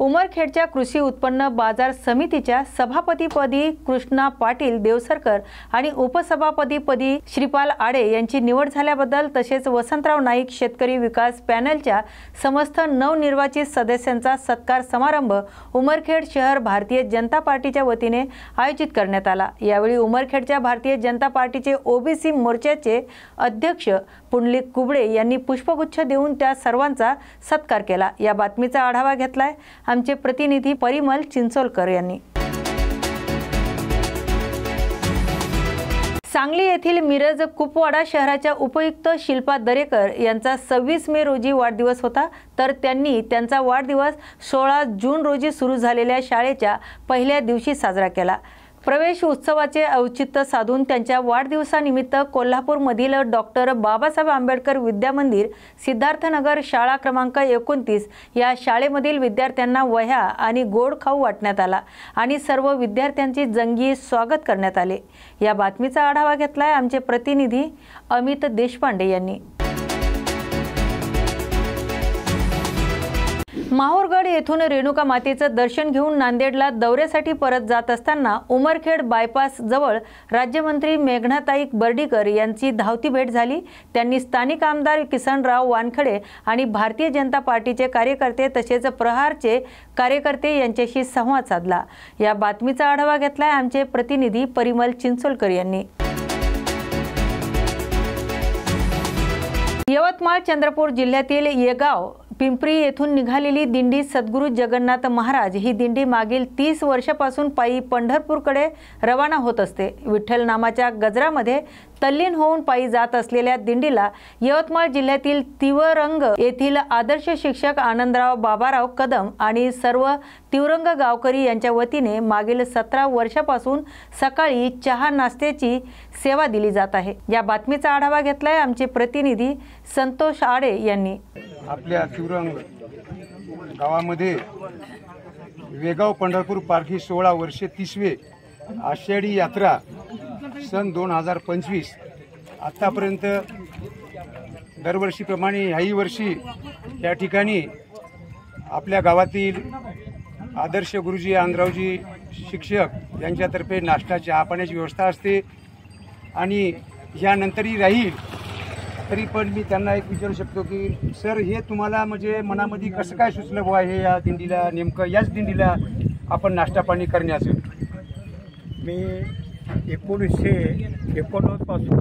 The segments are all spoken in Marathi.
उमरखेडच्या कृषी उत्पन्न बाजार समितीच्या सभापतीपदी कृष्णा पाटील देवसरकर आणि उपसभापतीपदी श्रीपाल आडे यांची निवड झाल्याबद्दल तसेच वसंतराव नाईक शेतकरी विकास पॅनलच्या समस्त नवनिर्वाचित सदस्यांचा सत्कार समारंभ उमरखेड शहर भारतीय जनता पार्टीच्या वतीने आयोजित करण्यात आला। यावेळी उमरखेडच्या भारतीय जनता पार्टीचे ओबीसी मोर्चाचे अध्यक्ष पुंडलिक कुबडे यांनी पुष्पगुच्छ देऊन त्या सर्वांचा सत्कार केला। या बातमीचा आढावा घेतलाय आमचे प्रतिनिधी परिमल चिंचोलकर यांनी। सांगली येथील मिरज कुपवाडा शहराच्या उपयुक्त शिल्पा दरेकर यांचा 26 मे रोजी वाढदिवस होता, तर त्यांनी त्यांचा वाढदिवस 16 जून रोजी सुरू झालेल्या शाळेच्या पहिल्या दिवशी साजरा केला। प्रवेश उत्सवाचे औचित्य साधून त्यांच्या वाढदिवसानिमित्त कोल्हापूरमधील डॉक्टर बाबासाहेब आंबेडकर विद्यामंदिर सिद्धार्थनगर शाळा क्रमांक 29 या शाळेमधील विद्यार्थ्यांना वह्या आणि गोड खाऊ वाटण्यात आला आणि सर्व विद्यार्थ्यांचे जंगी स्वागत करण्यात आले। या बातमीचा आढावा घेतलाय आमचे प्रतिनिधी अमित देशपांडे यांनी। माहूरगड येथून रेणुका मातेचं दर्शन घेऊन नांदेडला दौऱ्यासाठी परत जात असताना उमरखेड बायपास जवळ राज्यमंत्री मेघनाताई बर्डीकर यांची धावती भेट झाली। त्यांनी स्थानिक आमदार किसनराव वानखडे आणि भारतीय जनता पार्टीचे कार्यकर्ते तसेच प्रहारचे कार्यकर्ते यांच्याशी संवाद साधला। या बातमीचा आढावा घेतलाय आमचे प्रतिनिधी परिमल चिंचोलकर यांनी। यवतमाळ चंद्रपूर जिल्ह्यातील येगाव पिंपरी येथून निघालेली दिंडी सद्गुरू जगन्नाथ महाराज ही दिंडी मागील 30 वर्षापासून पायी पंढरपूरकडे रवाना होत असते। विठ्ठल नामाच्या गजरामध्ये तल्लीन होऊन पायी जात असलेल्या दिंडीला यवतमाळ जिल्ह्यातील तिवरंग येथील आदर्श शिक्षक आनंदराव बाबाराव कदम आणि सर्व तिवरंग गावकरी यांच्या वतीने मागील 17 वर्षापासून सकाळी चहा नाश्त्याची सेवा दिली जात आहे। या बातमीचा आढावा घेतलाय आमचे प्रतिनिधी संतोष आडे यांनी। आपल्या तिवरंग गावामध्ये वेगाव पंढरपूर पालखी 16 वर्षे 30वे आषाढी यात्रा सन 2025 आतापर्यंत दरवर्षीप्रमाणे ह्याही वर्षी या ठिकाणी आपल्या गावातील आदर्श गुरुजी आंध्रावजी शिक्षक यांच्यातर्फे नाश्ता चहा पाण्याची व्यवस्था असते आणि यानंतरही राहील। तरी पण मी त्यांना एक विचारू शकतो की सर हे तुम्हाला म्हणजे मनामध्ये कसं काय सुचलं बुवा हे या दिंडीला नेमकं याच दिंडीला आपण नाश्ता पाणी करण्याचं? मी 1989 पासून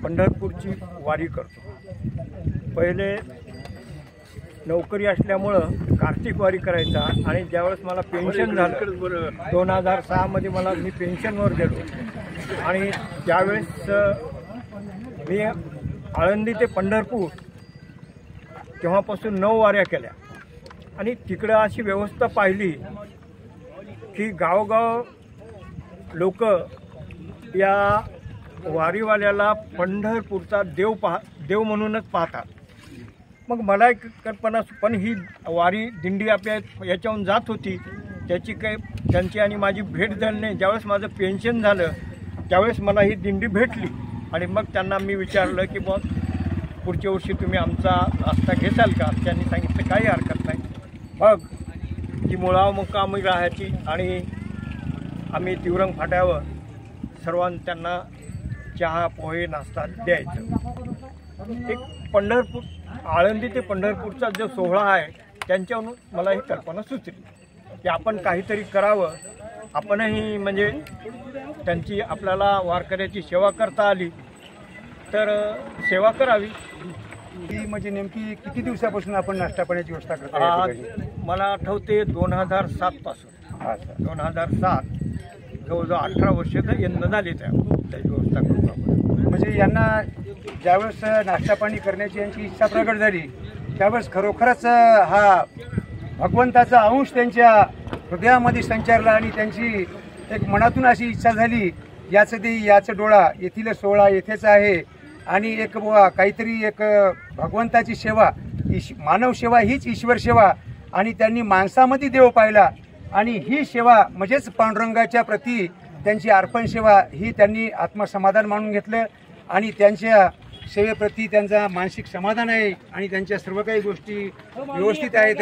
पंढरपूरची वारी करतो। पहिले नोकरी असल्यामुळं कार्तिक वारी करायचा आणि ज्यावेळेस मला पेन्शन झालं 2006 मध्ये मी पेन्शनवर गेलो आणि त्यावेळेस मी आळंदी ते पंढरपूर तेव्हापासून 9 वाऱ्या केल्या आणि तिकडं अशी व्यवस्था पाहिली की गावगाव लोक या वारीवाल्याला पंढरपूरचा देव म्हणूनच पाहतात। मग मला एक कल्पना, पण ही वारी दिंडी आपल्या याच्याहून जात होती त्याची काही त्यांची आणि माझी भेट झाली नाही। ज्यावेळेस माझं पेन्शन झालं त्यावेळेस मला ही दिंडी भेटली आणि मग त्यांना मी विचारलं की मग पुढच्या वर्षी तुम्ही आमचा नाश्ता घेसाल का? त्यांनी सांगितलं काही हरकत नाही। मग ती मुळाव मुक्कामी राहायची आणि आम्ही तिवरंग फाट्यावर त्यांना चहा पोहे नाश्ता द्यायचं। एक पंढरपूर आळंदी ते पंढरपूरचा जो सोहळा आहे त्यांच्यावरून मला ही कल्पना सुचली की आपण काहीतरी करावं, आपणही म्हणजे त्यांची आपल्याला वारकऱ्याची सेवा करता आली तर सेवा करावी। ती म्हणजे नेमकी किती दिवसापासून आपण नाश्ता पाण्याची व्यवस्था करतो? मला आठवते 2007 पासून 2007 जवळजवळ 18 वर्ष तर यंदा झाली त्याची व्यवस्था करतो आपण। म्हणजे यांना ज्यावेळेस नाश्ता पाणी करण्याची यांची इच्छा प्रकट झाली त्यावेळेस खरोखरच हा भगवंताचा अंश त्यांच्या हृदयामध्ये संचारला आणि त्यांची एक मनातून अशी इच्छा झाली याचं डोळा येथील सोहळा येथेच आहे आणि एक काहीतरी एक भगवंताची सेवा, मानव सेवा हीच ईश्वर सेवा आणि त्यांनी माणसामध्ये देव पाहिला आणि ही सेवा म्हणजेच पांडुरंगाच्या प्रती त्यांची अर्पण सेवा ही त्यांनी आत्मसमाधान मानून घेतलं आणि त्यांच्या सेवेप्रती त्यांचा मानसिक समाधान आहे आणि त्यांच्या सर्व काही गोष्टी व्यवस्थित आहेत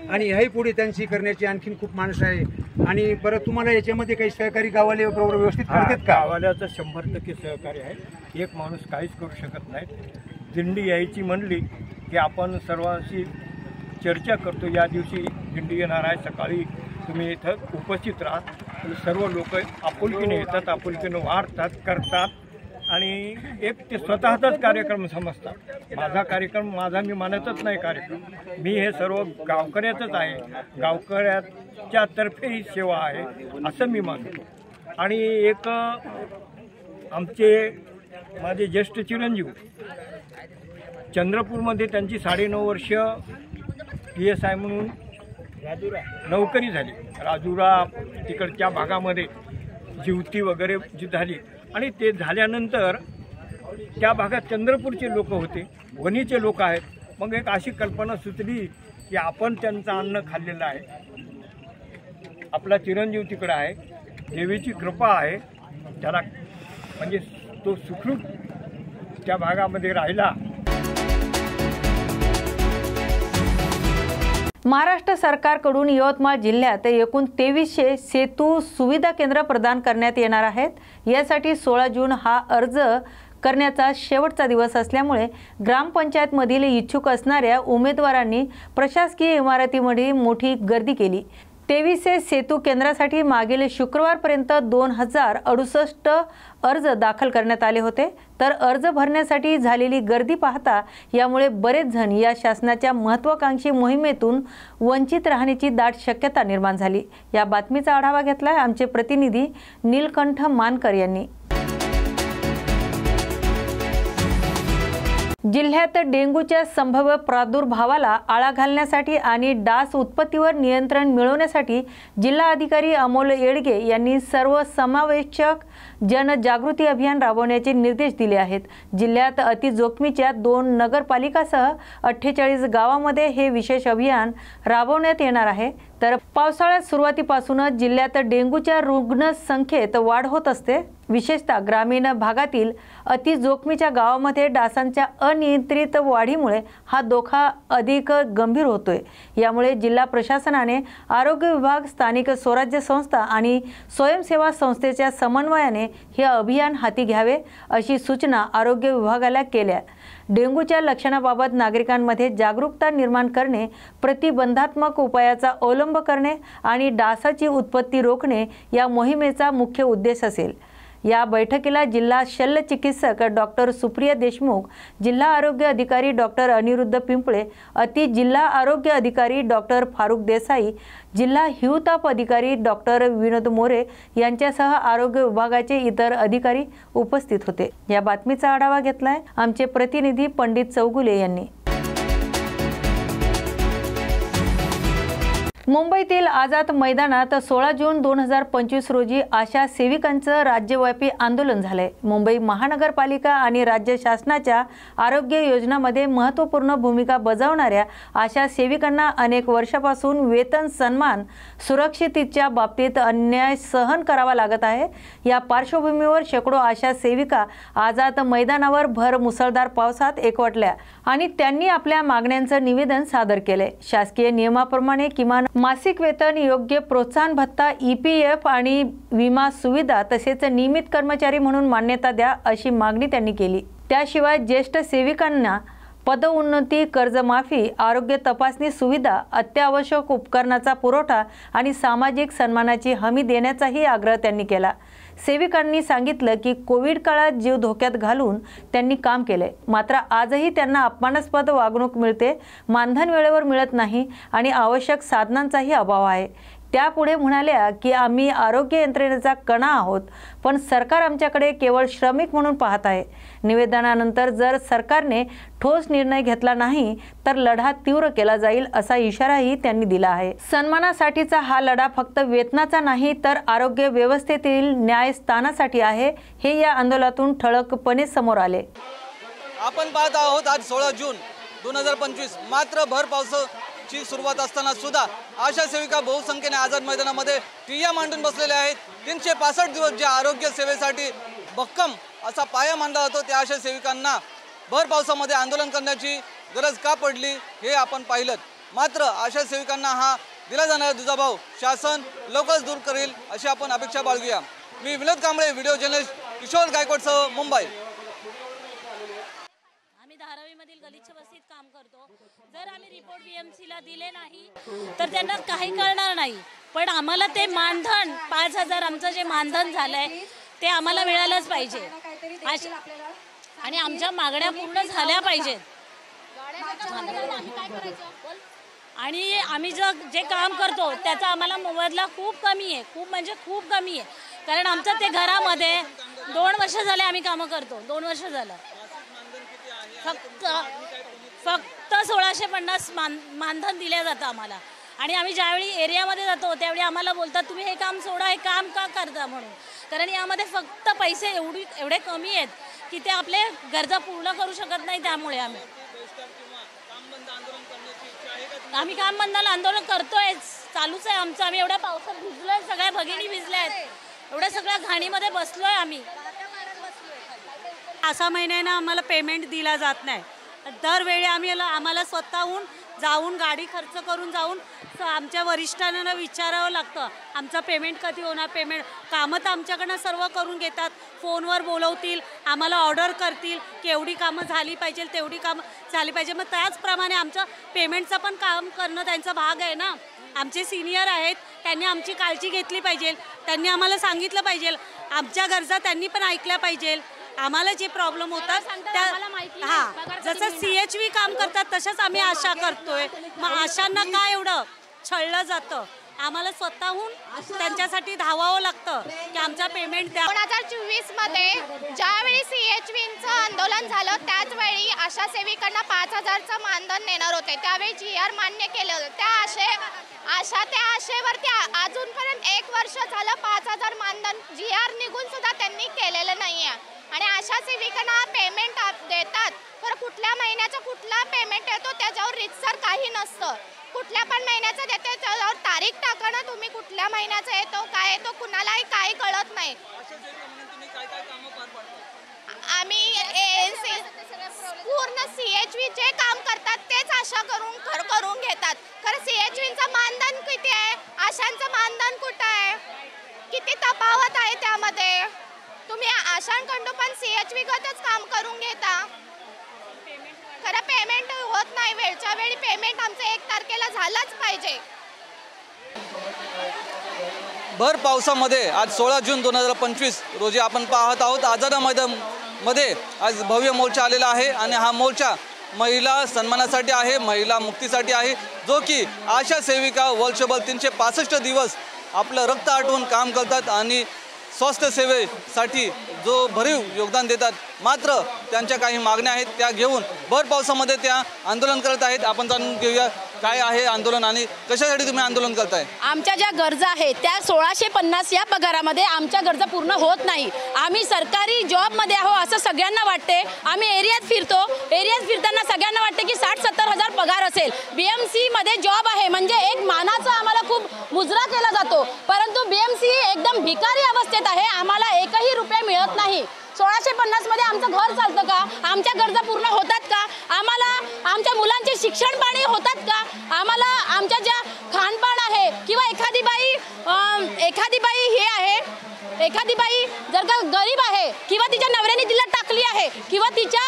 आणि ह्याही पुढे त्यांची करण्याची आणखीन खूप माणसं आहे। आणि परत तुम्हाला याच्यामध्ये काही सहकारी गावाले बरोबर व्यवस्थित करतात का? गावाल्याचं 100% सहकार्य आहे। एक माणूस काहीच करू शकत नाही। दिंडी यायची म्हणली की आपण सर्वांशी चर्चा करतो। या दिवशी दिंडी येणार आहे, सकाळी तुम्ही इथं उपस्थित राहा। सर्व लोक आपुलकीने येतात, आपुलकीने वाढतात, करतात आणि एक ते स्वतःचाच कार्यक्रम समजतात। माझा कार्यक्रम माझा मी मानतच नाही कार्यक्रम, मी हे सर्व गावकऱ्याचंच आहे, गावकऱ्याच्या तर्फे ही सेवा आहे असं मी मानतो। आणि एक आमचे माझे ज्येष्ठ चिरंजीव चंद्रपूरमध्ये त्यांची 9.5 वर्ष PSI म्हणून नोकरी झाली। राजुरा तिकडच्या भागामध्ये जीवती वगैरे जी झाली आणि ते झाल्यानंतर त्या भागात चंद्रपूरचे लोक होते, वणीचे लोक आहेत। मग एक अशी कल्पना सुचली की आपण त्यांचं अन्न खाल्लेलं आहे, आपला चिरंजीव तिकडं आहे, देवीची कृपा आहे त्याला, म्हणजे तो सुखरूप त्या भागामध्ये राहिला। महाराष्ट्र सरकारकडून यवतमाळ जिल्ह्यात एकूण 2300 सेतू सुविधा केंद्र प्रदान करण्यात येणार आहेत। यासाठी 16 जून हा अर्ज करण्याचा शेवटचा दिवस असल्यामुळे ग्रामपंचायतमधील इच्छुक असणाऱ्या उमेदवारांनी प्रशासकीय इमारतीमध्ये मोठी गर्दी केली। 2300 सेतू केंद्रासाठी मागील शुक्रवारपर्यंत 2068 अर्ज दाखल करण्यात आले होते, तर अर्ज भरण्यासाठी झालेली गर्दी पाहता यामुळे बरेच जण या शासनाच्या महत्त्वाकांक्षी मोहिमेतून वंचित राहण्याची दाट शक्यता निर्माण झाली। या बातमीचा आढावा घेतलाय आमचे प्रतिनिधी नीलकंठ मानकर यांनी। जिल्ह्यात डेंग्यूच्या संभाव्य प्रादुर्भावाला आळा घालण्यासाठी आणि डास उत्पत्तीवर नियंत्रण मिळवण्यासाठी जिल्हाधिकारी अमोल येडगे यांनी सर्व समावेशक जनजागृती अभियान राबवण्याचे निर्देश दिले आहेत। जिल्ह्यात अतिजोखमीच्या 2 नगरपालिकासह 48 गावांमध्ये हे विशेष अभियान राबवण्यात येणार आहे। तर पावसाळ्यात सुरुवातीपासूनच जिल्ह्यात डेंग्यूच्या रुग्ण संख्येत वाढ होत असते। विशेषतः ग्रामीण भागातील अतिजोखमीच्या गावांमध्ये डासांच्या अनियंत्रित वाढीमुळे हा धोका अधिक गंभीर होतोय। यामुळे जिल्हा प्रशासनाने आरोग्य विभाग, स्थानिक स्वराज्य संस्था आणि स्वयंसेवा संस्थेच्या समन्वयाने हे अभियान हाती घ्यावे अशी सूचना आरोग्य विभागाला केल्या। डेंग्यूच्या लक्षणाबाबत नागरिकांमध्ये जागरूकता निर्माण करणे, प्रतिबंधात्मक उपायाचा अवलंब करणे आणि डासाची उत्पत्ती रोखणे या मोहिमेचा मुख्य उद्देश असेल। या बैठकीला जिल्हा शल्य चिकित्सक डॉक्टर सुप्रिया देशमुख, जिल्हा आरोग्य अधिकारी डॉक्टर अनिरुद्ध पिंपळे, अति जिल्हा आरोग्य अधिकारी डॉक्टर फारुक देसाई, जिल्हा हिवताप अधिकारी डॉक्टर विनोद मोरे यांच्यासह आरोग्य विभागाचे इतर अधिकारी उपस्थित होते। या बातमीचा आढावा घेतलाय आमचे प्रतिनिधी पंडित चौगुले यांनी। मुंबईतील आझाद मैदानात 16 जून 2025 रोजी आशा सेविकांचं राज्यव्यापी आंदोलन झालंय। मुंबई महानगरपालिका आणि राज्य शासनाच्या आरोग्य योजनांमध्ये महत्त्वपूर्ण भूमिका बजावणाऱ्या आशा सेविकांना अनेक वर्षापासून वेतन, सन्मान, सुरक्षिततेच्या बाबतीत अन्याय सहन करावा लागत आहे। या पार्श्वभूमीवर शेकडो आशा सेविका आझाद मैदानावर भर मुसळधार पावसात एकवटल्या आणि त्यांनी आपल्या मागण्यांचं निवेदन सादर केले। शासकीय नियमाप्रमाणे किमान मासिक वेतन, योग्य प्रोत्साहन भत्ता, EPF आणि विमा सुविधा तसेच नियमित कर्मचारी म्हणून मान्यता द्या अशी मागणी त्यांनी केली। त्याशिवाय ज्येष्ठ सेविकांना पदोन्नती, कर्जमाफी, आरोग्य तपासणी सुविधा, अत्यावश्यक उपकरणाचा पुरवठा आणि सामाजिक सन्मानाची हमी देण्याचाही आग्रह त्यांनी केला। सेविकांनी सांगितलं की कोविड काळात जीव धोक्यात घालून त्यांनी काम केले, मात्र आजही त्यांना अपमानास्पद वागणूक मिळते, मानधन वेळेवर मिळत नाही आणि आवश्यक साधनांचाही अभाव आहे। त्यापुढे म्हणाल्या की आम्ही आरोग्य यंत्रणेचा कणा आहोत, पण सरकार आमच्याकडे केवळ श्रमिक म्हणून पाहत आहे। निवेदनानंतर जर सरकारने ठोस निर्णय घेतला नाही तर लढा तीव्र केला जाईल असा इशाराही त्यांनी दिला आहे। सन्मानासाठीचा हा लढा फक्त वेतनाचा नाही तर आरोग्य व्यवस्थेतील न्यायस्थानासाठी आहे, हे या आंदोलनातून ठळकपणे समोर आले। आपण पाहत आहोत आज 16 जून 2025 मात्र भर पावसाची सुरुवात असताना सुद्धा आशा सेविका बहुसंख्येने आझाद मैदानामध्ये ठिय्या मांडून बसलेले आहेत। 365 दिवस जे आरोग्य सेवेसाठी भक्कम असा पाया मांडला होता त्या आशा सेविकांना भर पावसामध्ये आंदोलन करण्याची गरज का पडली हे आपण पाहिलं। मात्र आशा सेविकांना हा दिला जाणारा दुजाभाव शासन लवकरच दूर करेल अशी आपण अपेक्षा बाळगूया। मी विनोद कांबळे, व्हिडिओ जर्नलिस्ट किशोर गायकवाडसह मुंबई। आम्ही धारावीमधील गलिच्छ वस्तीत काम करतो। जर आम्ही रिपोर्ट बीएमसीला दिले नाही तर त्यांना काही कळणार नाही, पण आम्हाला ते मानधन 5000 आमचं जे मानधन झालंय ते आम्हाला मिळालंच पाहिजे आणि आमच्या मागण्या पूर्ण झाल्या पाहिजेत। आणि आम्ही जे काम करतो त्याचा आम्हाला मोबदला खूप कमी आहे, खूप म्हणजे खूप कमी आहे। कारण आमचं ते घरामध्ये 2 वर्ष झाले आम्ही कामं करतो, 2 वर्ष झालं। फक्त 1650 मानधन दिलं जातं आम्हाला। आणि आम्ही ज्यावेळी एरियामध्ये जातो त्यावेळी आम्हाला बोलतात तुम्ही हे काम सोडा, हे काम का करता म्हणून। कारण यामध्ये फक्त पैसे एवढे कमी आहेत की ते आपले गरजा पूर्ण करू शकत नाही। त्यामुळे आम्ही काम बंदाला आंदोलन करतोय, चालूच आहे आमचं। आम्ही एवढ्या पावसात भिजलोय, सगळ्या भगिनी भिजल्या आहेत, एवढ्या सगळ्या घाणीमध्ये बसलोय आम्ही। 6 महिन्यानं आम्हाला पेमेंट दिला जात नाही। दरवेळी आम्हाला स्वतःहून जाऊन गाडी खर्च करून जाऊन आमच्या वरिष्ठांना विचारावं लागतं आमचं पेमेंट कधी होणार। पेमेंट कामं तर आमच्याकडनं सर्व करून घेतात, फोनवर बोलवतील, आम्हाला ऑर्डर करतील की एवढी कामं झाली पाहिजे, तेवढी कामं झाली पाहिजे। मग त्याचप्रमाणे आमचं पेमेंटचं पण काम करणं त्यांचा भाग आहे ना। आमचे सिनियर आहेत, त्यांनी आमची काळजी घेतली पाहिजे, त्यांनी आम्हाला सांगितलं पाहिजे, आमच्या गरजा त्यांनी पण ऐकल्या पाहिजे। आम्हाला जे प्रॉब्लेम होतात त्या जसं CHV काम करतात तसंच आम्ही आशा करतोय। मग आशांना काय एवढं छळलं जातं? आम्हाला स्वतःहून त्यांच्यासाठी धावावं लागतं की आमचा पेमेंट द्या। 2024 मध्ये ज्यावेळी CHVचं आंदोलन झालं त्याचवेळी आशा सेविकांना 5000चं मानधन देणार होते, त्यावेळी GR मान्य केलं। त्या आशेवरती अजूनपर्यंत 1 वर्ष झालं 5000 मानधन GR निघून सुद्धा त्यांनी केलेलं नाहीये। आणि आशा सेविकांना पेमेंट देतात, तर कुठल्या महिन्याचा कुठला पेमेंट येतो त्याच्यावर रितसर काही नसतं। कुठल्या पण महिन्याचं देते त्याच्यावर तारीख टाका ना तुम्ही, कुठल्या महिन्याचा येतो काय येतो कुणालाही काही कळत नाही। आम्ही पूर्ण CHV जे काम करतात तेच आशा करून घेतात। खरं CHVचं मानधन किती आहे, आशांचं मानधन कुठं आहे, किती तफावत आहे त्यामध्ये। तुम्ही आशांकडून पण CHV गतच काम करून घेता, खरं पेमेंट होत नाही वेळच्या वेळी। पेमेंट आमचं 1 तारखेला झालंच पाहिजे। भर पावसामध्ये आज 16 जून 2025 रोजी आपण पाहत आहोत आझाद मैदानामध्ये आज भव्य मोर्चा आलेला आहे। आणि हा मोर्चा महिला सन्मानासाठी आहे, महिला मुक्तीसाठी आहे, जो की आशा सेविका वर्षभर 365 दिवस आपलं रक्त आटवून काम करतात आणि स्वास्थ्य सेवेसाठी जो भरीव योगदान देतात। मात्र त्यांच्या काही मागण्या आहेत त्या घेऊन भर पावसामध्ये त्या आंदोलन करत आहेत। आपण जाणून घेऊया काय आहे आंदोलन आणि कशासाठी तुम्ही आंदोलन करताय। आमच्या ज्या गरजा आहेत त्या 1650 या पगारामध्ये आमच्या गरजा पूर्ण होत नाही। आम्ही सरकारी जॉबमध्ये आहो असं सगळ्यांना वाटते। आम्ही एरियात फिरताना सगळ्यांना वाटते की 60-70 हजार पगार असेल। BMC मध्ये जॉब आहे म्हणजे एक मानाचा आम्हाला खूप मुजरा केला जातो, परंतु BMC एकदम भिकारी अवस्थेत आहे, आम्हाला एकही रुपया मिळत नाही। 1650 मध्ये आमचं घर चालतं का? आमच्या गरजा पूर्ण होतात का? आम्हाला आमच्या मुलांचे शिक्षण पाणी होतात का? आम्हाला आमच्या ज्या खानपान आहे किंवा एखादी बाई जर का गरीब आहे किंवा तिच्या नवऱ्याने तिला टाकली आहे किंवा तिच्या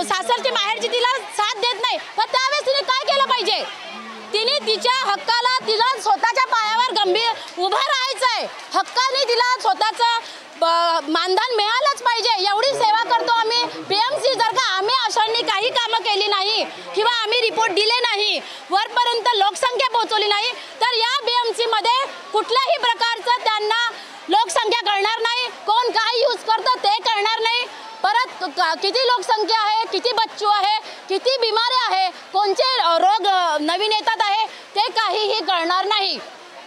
सासरची माहेरची तिला साथ देत नाही, तर त्यावेळेस तिने काय केलं पाहिजे? तिने तिच्या हक्काला तिला स्वतःच्या पायावर गंभीर उभं राहायचं आहे। हक्काने तिला स्वतःचं मानधन मिळालंच पाहिजे, एवढी सेवा करतो आम्ही। BMC जर का आम्ही आशांनी काही कामं केली नाही किंवा आम्ही रिपोर्ट दिले नाही, वरपर्यंत लोकसंख्या पोहोचवली नाही, तर या BMC मध्ये कुठल्याही प्रकारचं त्यांना लोकसंख्या कळणार नाही, कोण काय यूज करतं ते कळणार नाही। परत किती लोकसंख्या आहे, किती बच्चू आहे, किती बिमारी आहे, कोणते रोग नवीन येतात आहे ते काहीही कळणार नाही।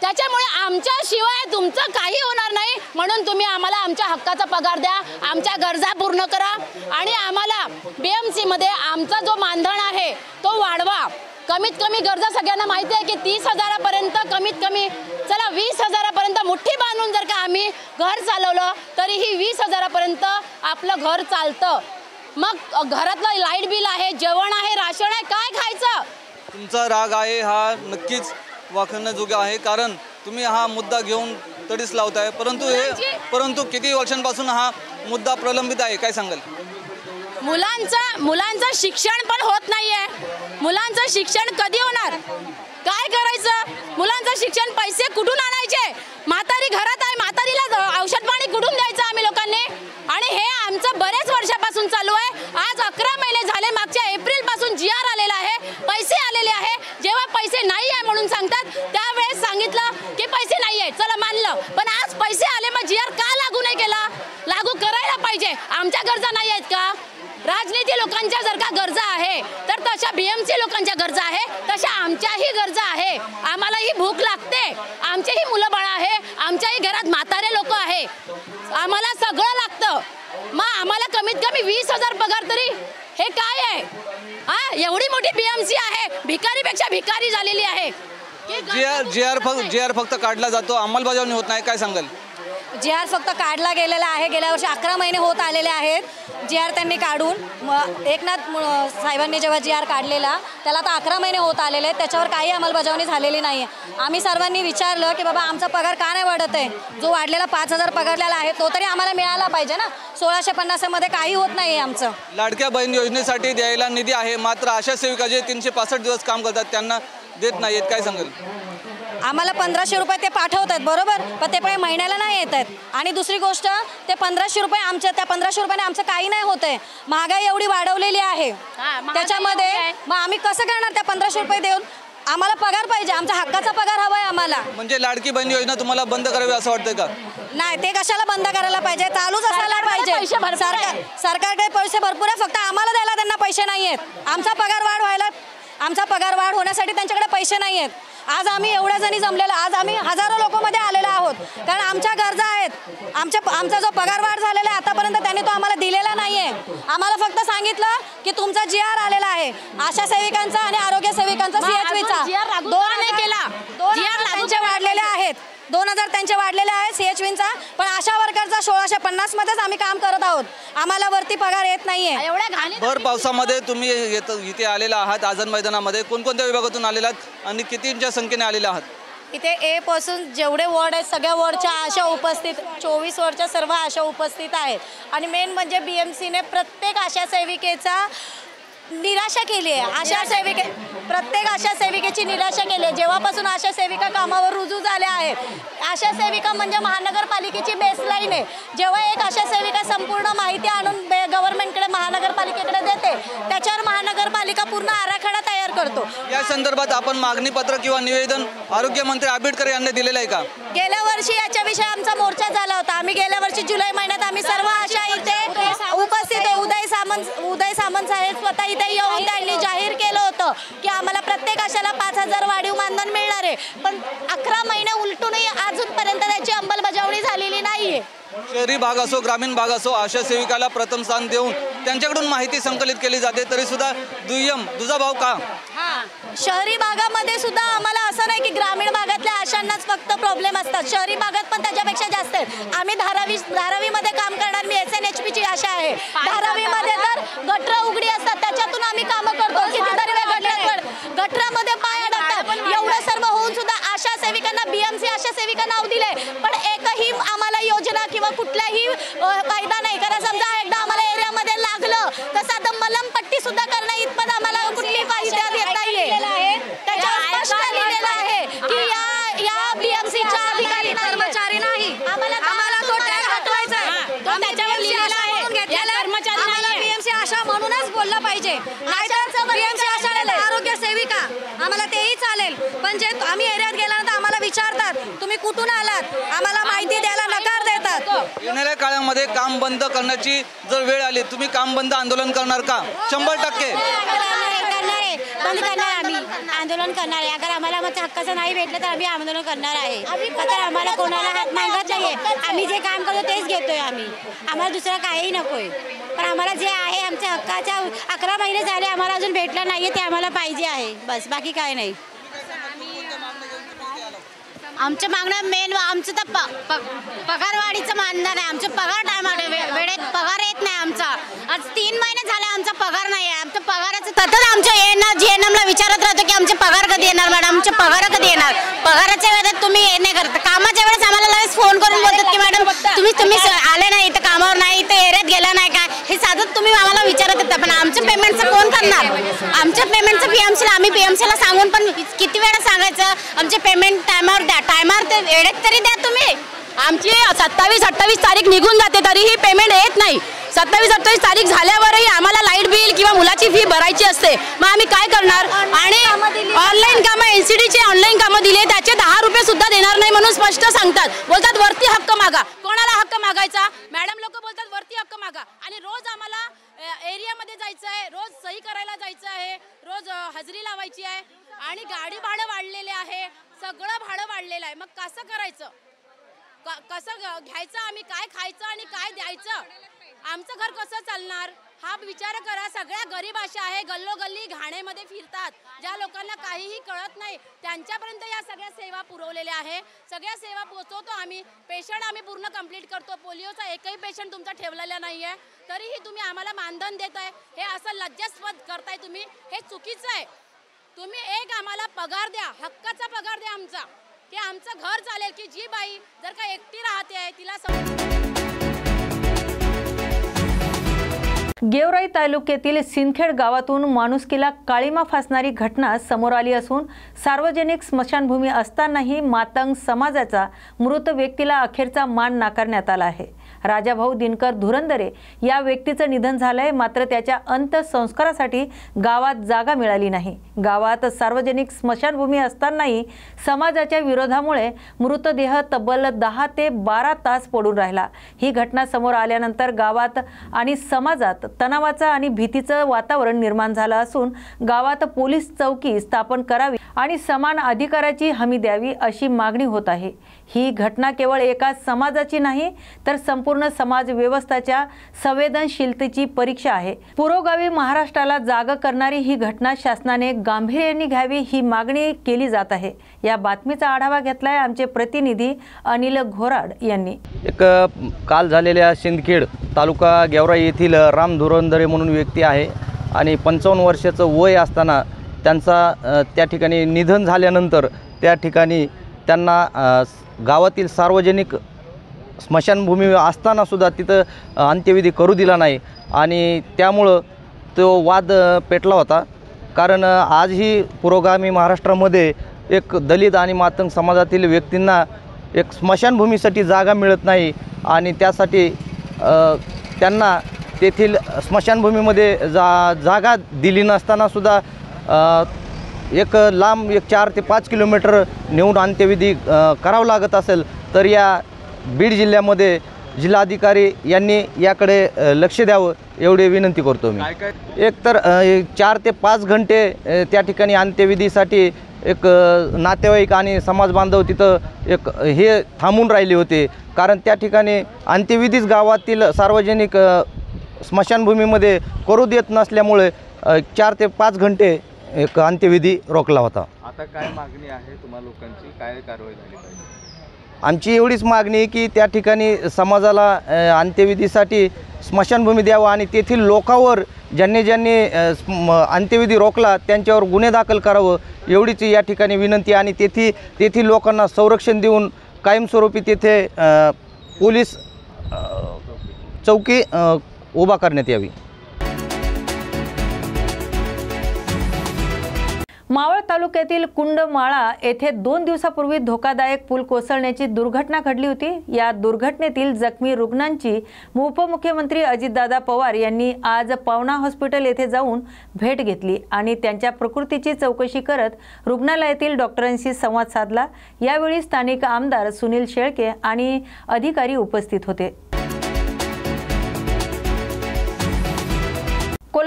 त्याच्यामुळे आमच्याशिवाय तुमचं काही होणार नाही, म्हणून तुम्ही आम्हाला आमच्या हक्काचा पगार द्या, आमच्या गरजा पूर्ण करा आणि आम्हाला BMC मध्ये आमचा जो मानधन आहे तो वाढवा। कमीत कमी गरजा सगळ्यांना माहिती आहे की 30,000पर्यंत कमीत कमी, चला 20,000पर्यंत मुठ्ठी बांधून जर का आम्ही घर चालवलं तरीही 20,000पर्यंत आपलं घर चालतं। मग घरातलं लाईट बिल आहे, जेवण आहे, राशन आहे, काय खायचं? तुमचा राग आहे हा नक्कीच वाखण्याजोगा आहे, कारण तुम्ही हा मुद्दा घेऊन तडीस लावताय, परंतु किती वर्षांपासून हा मुद्दा प्रलंबित आहे, काय सांगाल? मुलांचं शिक्षण पण होत नाहीये. मुलांचं शिक्षण कधी होणार? काय करायचं? मुलांचं शिक्षण पैसे कुठून आणायचे? म्हातारी घरात आहे, म्हातारीला औषध पाणी कुठून द्यायचं आम्ही लोकांनी? आणि हे आमचं बरेच वर्षापासून चालू आहे. आज 11 महिने झाले, मागच्या एप्रिल पासून GR आलेला आहे, पैसे आलेले आहे. जेव्हा पैसे नाही आहे म्हणून सांगतात त्यावेळेस सांगितलं की पैसे नाही आहे, चला मानलं. पण आज पैसे आले, मग GR का लागू नाही केला? लागू करायला पाहिजे. आमच्या गरजा नाही आहेत का? राजनीती लोकांच्या जर का गरजा आहे तर तशा BMC लोकांच्या गरजा आहे, तशा आमच्याही गरजा आहे. आम्हालाही भूक लागते, आमचेही मुलं बाळ आहे, आमच्याही घरात म्हातारे लोक आहे, आम्हाला सगळं लागतं. मग आम्हाला कमीत कमी 20,000 पगार तरी हे काय आहे? एवढी मोठी BMC आहे, भिकारीपेक्षा भिकारी झालेली आहे. GR फक्त काढला जातो, अंमलबजावणी होत नाही, काय सांगाल? GR फक्त काढला गेलेला आहे. गेल्या वर्षी 11 महिने होत आलेले आहेत GR त्यांनी काढून. एकनाथ साहेबांनी जेव्हा GR काढलेला त्याला आता 11 महिने होत आलेले आहेत, त्याच्यावर काही अंमलबजावणी झालेली नाही आहे. आम्ही सर्वांनी विचारलं की बाबा आमचा पगार का नाही वाढत आहे? जो वाढलेला 5,000 पगारलेला आहे तो तरी आम्हाला मिळाला पाहिजे ना. 1650 मध्ये काही होत नाही आमचं. लाडक्या बहीण योजनेसाठी द्यायला निधी आहे, मात्र आशा सेविका जे 365 दिवस काम करतात त्यांना देत नाहीत, काय सांगाल? आम्हाला 1500 रुपये ते पाठवतात, बरोबर, पण ते पण महिन्याला नाही येत आहेत. आणि दुसरी गोष्ट, ते 1500 रुपये आमच्या, त्या 1500 रुपयाने आमचं काही नाही होत आहे. महागाई एवढी वाढवलेली आहे त्याच्यामध्ये, मग आम्ही कसं करणार? त्या 1500 रुपये देऊन आम्हाला पगार पाहिजे, आमचा हक्काचा पगार हवा आहे आम्हाला. म्हणजे लाडकी बहीण योजना तुम्हाला बंद करावी असं वाटतंय का? नाही, ते कशाला बंद करायला पाहिजे? चालूच असायला पाहिजे. सरकारकडे पैसे भरपूर आहे, फक्त आम्हाला द्यायला त्यांना पैसे नाही आहेत. आमचा पगार वाढ होण्यासाठी त्यांच्याकडे पैसे नाही आहेत. आज आम्ही एवढ्या जणी जमलेलो, आज आम्ही हजारो लोकांमध्ये आलेलो आहोत, कारण आमच्या गरजा आहेत. आमचा जो पगार वाढ झालेला आहे आतापर्यंत त्यांनी तो आम्हाला दिलेला नाही आहे. आम्हाला फक्त सांगितलं की तुमचा GR आलेला आहे, आशा सेविकांचा आणि आरोग्य सेविकांचा, CHVचा 2,000 त्यांचे वाढलेले आहेत, 2,000 त्यांचे वाढलेले आहेत CHVचा. पण आशा वर्करचा 1650 मध्येच आम्ही काम करत आहोत, आम्हाला वरती पगार येत नाहीये. भर पावसामध्ये तुम्ही इथे आलेला आहात आझाद मैदानामध्ये, कोणकोणत्या विभागातून आलेला आहात आणि कितीच्या संख्येने आलेले आहात? इथे A पासून जेवढे वॉर्ड आहेत सगळ्या वॉर्डच्या आशा उपस्थित, 24 वॉर्डच्या सर्व आशा उपस्थित आहेत. आणि मेन म्हणजे BMCने प्रत्येक आशा सेविकेचा निराशा केली आहे. प्रत्येक आशा सेविकेची निराशा केली आहे. जेव्हापासून आशा सेविका कामावर रुजू झाल्या आहेत, आशा सेविका म्हणजे महानगरपालिकेची बेसलाईन आहे. जेव्हा एक आशा सेविका संपूर्ण माहिती आणून गव्हर्नमेंटकडे, महानगरपालिकेकडे देते, त्याच्यावर महानगरपालिका पूर्ण आराखडा तयार करतो. या संदर्भात आपण मागणी पत्र किंवा निवेदन आरोग्यमंत्री आंबेडकर यांनी दिलेलं आहे का? गेल्या वर्षी याच्याविषयी आमचा मोर्चा झाला होता. आम्ही गेल्या वर्षी जुलै महिन्यात आम्ही सर्व आशा इथे उपस्थित आहे. उदय सामंत साहेब स्वतः इथे येऊन त्यांनी जाहीर केलं होतं की आम्हाला प्रत्येक आशाला 5,000 वाढीव मानधन मिळणार आहे. पण 11 महिने उलटूनही अजूनपर्यंत त्याची अंमलबजावणी झालेली नाहीये. शहरी भाग असो ग्रामीण भाग असो, आशा सेविकाला प्रथम स्थान देऊन त्यांच्याकडून माहिती संकलित केली जाते, तरी सुद्धा दुय्यम दुजाभाव का? शहरी भागामध्ये सुद्धा आम्हाला असं नाही की ग्रामीण भागातल्या आशांनाच फक्त प्रॉब्लेम असतात, शहरी भागात पण त्याच्यापेक्षा जास्त आहेत. आम्ही धारावीमध्ये काम करणार, मी SNHPची आशा आहे. धारावीमध्ये तर गटर उघडी असतात, त्याच्यातून आम्ही कामं करतो. कितीतरी गटरामध्ये पाय अडकतात. एवढं सर्व होऊन सुद्धा आशा सेविकांना, BMC आशा सेविका नाव दिले, पण एकही आम्हाला योजना किंवा कुठलाही फायदा नाही. कारण समजा एकदा आम्हाला एरियामध्ये लागलं तर साधं मलमपट्टी सुद्धा करणं इतपत आम्हाला कुठली फायदा देत नाहीये. त्याच्यावर स्पष्ट लिहिलेलं आहे की या BMCच्या अधिकारी कर्मचारी नाही, आम्हाला तो टॅग हटवायचा आहे. त्याच्यावर लिहिलेलं आहे आम्हाला BMC आशा म्हणूनच बोललं पाहिजे. नाहीतर BMC आशा आरोग्य सेविका आम्हाला तेही चालेल, पण जे आम्ही एरियात गेल्यानंतर आम्हाला विचारतात तुम्ही कुठून आलात, आम्हाला माहिती द्यायला नकार देतात. येणाऱ्या काळामध्ये काम बंद करण्याची जर वेळ आली, तुम्ही काम बंद आंदोलन करणार का? 100% बंद करणार. आम्ही आंदोलन करणार आहे. अगर आम्हाला आमच्या हक्काचं नाही भेटलं तर आम्ही आंदोलन करणार आहे. तर आम्हाला कोणाला हात मागत नाहीये, आम्ही जे काम करतो तेच घेतोय आम्ही, आम्हाला दुसरं काही नकोय. पण आम्हाला जे आहे आमच्या हक्काच्या 11 महिने झाले आम्हाला अजून भेटलं नाहीये, ते आम्हाला पाहिजे आहे, बस, बाकी काय नाही. आमच्या मागणं मेन आमचं तर पगारवाढीचं मानधन आहे. आमचं पगार टायमाला वेळेत पगार येत नाही. आमचा आज 3 महिने झाले आमचा पगार नाही आहे. आमच्या पगाराचं सतत आमच्या GNMला विचारत राहतो की आमचे पगार कधी येणार मॅडम, आमचे पगार कधी येणार. पगाराच्या वेळेत तुम्ही हे नाही करता. कामाच्या वेळेस आम्हाला लगेच फोन करून बोलतात की मॅडम तुम्ही आले नाही, इथं कामावर नाही, इथं एरियात गेला नाही काय, हे साधत तुम्ही आम्हाला विचारत येतात. पण आमच्या पेमेंटचं कोण करणार? आमच्या पेमेंटचं PMCला आम्ही PMCला सांगून पण किती वेळा सांगायचं आमचे पेमेंट टायमावर द्या, टायमावर ते वेळेत तरी द्या तुम्ही. आमची 27-28 तारीख निघून जाते तरीही पेमेंट येत नाही. 27-28 तारीख झाल्यावरही आम्हाला लाईट बिल किंवा मुलाची फी भरायची असते. मग आम्ही काय करणार? आणि ऑनलाईन कामं NCDचे ऑनलाईन कामं दिले त्याचे 10 रुपये सुद्धा देणार नाही म्हणून स्पष्ट सांगतात. बोलतात वरती हक्क मागा. कोणाला हक्क मागायचा? मॅडम लोक बोलतात वरती हक्क मागा. आणि रोज आम्हाला एरियामध्ये जायचं आहे, रोज सही करायला जायचं आहे, रोज हजेरी लावायची आहे आणि गाडी भाडं वाढलेले आहे, सगळं भाडं वाढलेलं आहे. मग कसं करायचं? कसं घ्यायचं आम्ही? काय खायचं आणि काय द्यायचं? आमचं घर कसं चालणार हा विचार करा. सगळ्या गरीब अशा आहे गल्लोगल्ली घाणेमध्ये फिरतात, ज्या लोकांना काहीही कळत नाही त्यांच्यापर्यंत या सगळ्या सेवा पुरवलेल्या आहे. सगळ्या सेवा पोहोचवतो आम्ही. पेशंट आम्ही पूर्ण कंप्लीट करतो. पोलिओचा एकही पेशंट तुमचा ठेवलेला नाही आहे तरीही तुम्ही आम्हाला मानधन देताय. हे असं लज्जास्पद करताय तुम्ही, हे चुकीचं आहे. तुम्ही एक आम्हाला पगार द्या, हक्काचा पगार द्या आमचा, की आमचं घर चालेल. की जी बाई जर का एकटी राहते आहे तिला गेवराई तालुक्यातील सिंदखेड गावातून माणुसकीला काळीमा फासणारी घटना समोर आली असून सार्वजनिक स्मशानभूमी असतानाही मातंग समाजाचा मृत व्यक्तीला अखेरचा मान नाकारण्यात आला आहे. राजाभाऊ दिनकर धुरंदरे या व्यक्तीचं निधन झालंय, मात्र त्याच्या अंत्यसंस्कारासाठी गावात जागा मिळाली नाही. गावात सार्वजनिक स्मशानभूमी असतानाही समाजाच्या विरोधामुळे मृतदेह तब्बल 10 ते 12 तास पडून राहिला. ही घटना समोर आल्यानंतर गावात आणि समाजात तणावाचं आणि भीतीचं वातावरण निर्माण झालं असून गावात पोलीस चौकी स्थापन करावी आणि समान अधिकाराची हमी द्यावी अशी मागणी होत आहे. ही घटना केवळ एका समाजाची नाही तर संपूर्ण समाज व्यवस्थेच्या संवेदनशीलतेची परीक्षा आहे. पुरोगामी महाराष्ट्राला जागा करणारी ही घटना शासनाने गांभीर्याने घ्यावी ही मागणी केली जात आहे. या बातमीचा आढावा घेतलाय आमचे प्रतिनिधी अनिल घोराड यांनी. एक काल झालेल्या सिंदखेड तालुका गेवराई येथील राम धुरंदरे म्हणून व्यक्ती आहे आणि 55 वर्षाचं वय असताना त्यांचा त्या ठिकाणी निधन झाल्यानंतर त्या ठिकाणी त्यांना गावातील सार्वजनिक स्मशानभूमी असतानासुद्धा तिथं अंत्यविधी करू दिला नाही आणि त्यामुळं तो वाद पेटला होता. कारण आजही पुरोगामी महाराष्ट्रामध्ये एक दलित आणि मातंग समाजातील व्यक्तींना एक स्मशानभूमीसाठी जागा मिळत नाही आणि त्यासाठी त्यांना तेथील स्मशानभूमीमध्ये जागा दिली नसतानासुद्धा एक लांब 4 ते 5 किलोमीटर नेऊन अंत्यविधी करावं लागत असेल तर या बीड जिल्ह्यामध्ये जिल्हाधिकारी यांनी याकडे लक्ष द्यावं एवढी विनंती करतो मी. एक तर 4 ते 5 घंटे त्या ठिकाणी अंत्यविधीसाठी एक नातेवाईक आणि समाज बांधव तिथं एक हे थांबून राहिले होते. कारण त्या ठिकाणी अंत्यविधीच गावातील सार्वजनिक स्मशानभूमीमध्ये करू देत नसल्यामुळे 4 ते 5 घंटे एक अंत्यविधी रोखला होता. आता काय मागणी आहे तुम्हा लोकांची, काय कारवाई झाली पाहिजे? आमची एवढीच मागणी आहे की त्या ठिकाणी समाजाला अंत्यविधीसाठी स्मशानभूमी द्यावं आणि तेथील लोकांवर ज्यांनी अंत्यविधी रोखला त्यांच्यावर गुन्हे दाखल करावं एवढीच या ठिकाणी विनंती आणि तेथील लोकांना संरक्षण देऊन कायमस्वरूपी तेथे पोलीस चौकी उभा करण्यात यावी. मावळ तालुक्यातील कुंडमाळा येथे 2 दिवसापूर्वी धोकादायक पूल कोसळण्याची दुर्घटना घडली होती. या दुर्घटनेतील जखमी रुग्णांची उपमुख्यमंत्री अजितदादा पवार यांनी आज पावना हॉस्पिटल येथे जाऊन भेट घेतली आणि त्यांच्या प्रकृतीची चौकशी करत रुग्णालयातील डॉक्टरांशी संवाद साधला. यावेळी स्थानिक आमदार सुनील शेळके आणि अधिकारी उपस्थित होते.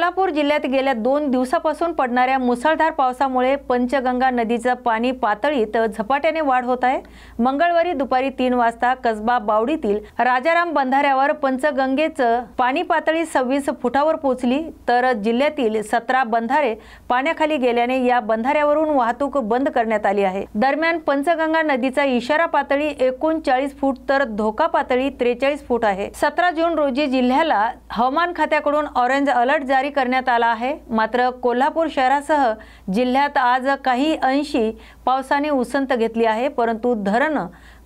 कोल्हापूर जिल्ह्यात गेल्या 2 दिवसापासून पडणाऱ्या मुसळधार पावसामुळे पंचगंगा नदीचं पाणी पातळीत झपाट्याने वाढ होत आहे। मंगळवारी दुपारी 3 वाजता कसबा बावडीतील राजाराम बंधाऱ्यावर पंचगंगेचं पाणी पातळी 26 फुटावर पोहोचली, तर जिल्ह्यातील 17 बंधारे पाण्याखाली गेल्याने या बंधाऱ्यावरून वाहतूक बंद करण्यात आली आहे। दरम्यान पंचगंगा नदीचा इशारा पातळी 39 फूट तर धोका पातळी 43 फूट आहे। 17 जून रोजी जिल्ह्याला हवामान खात्याकडून ऑरेंज अलर्ट जारी करण्यात आला आहे। मात्र कोल्हापूर शहरासह जिल्ह्यात आज काही अंशी पावसाने उसंत घेतली आहे, परंतु धरण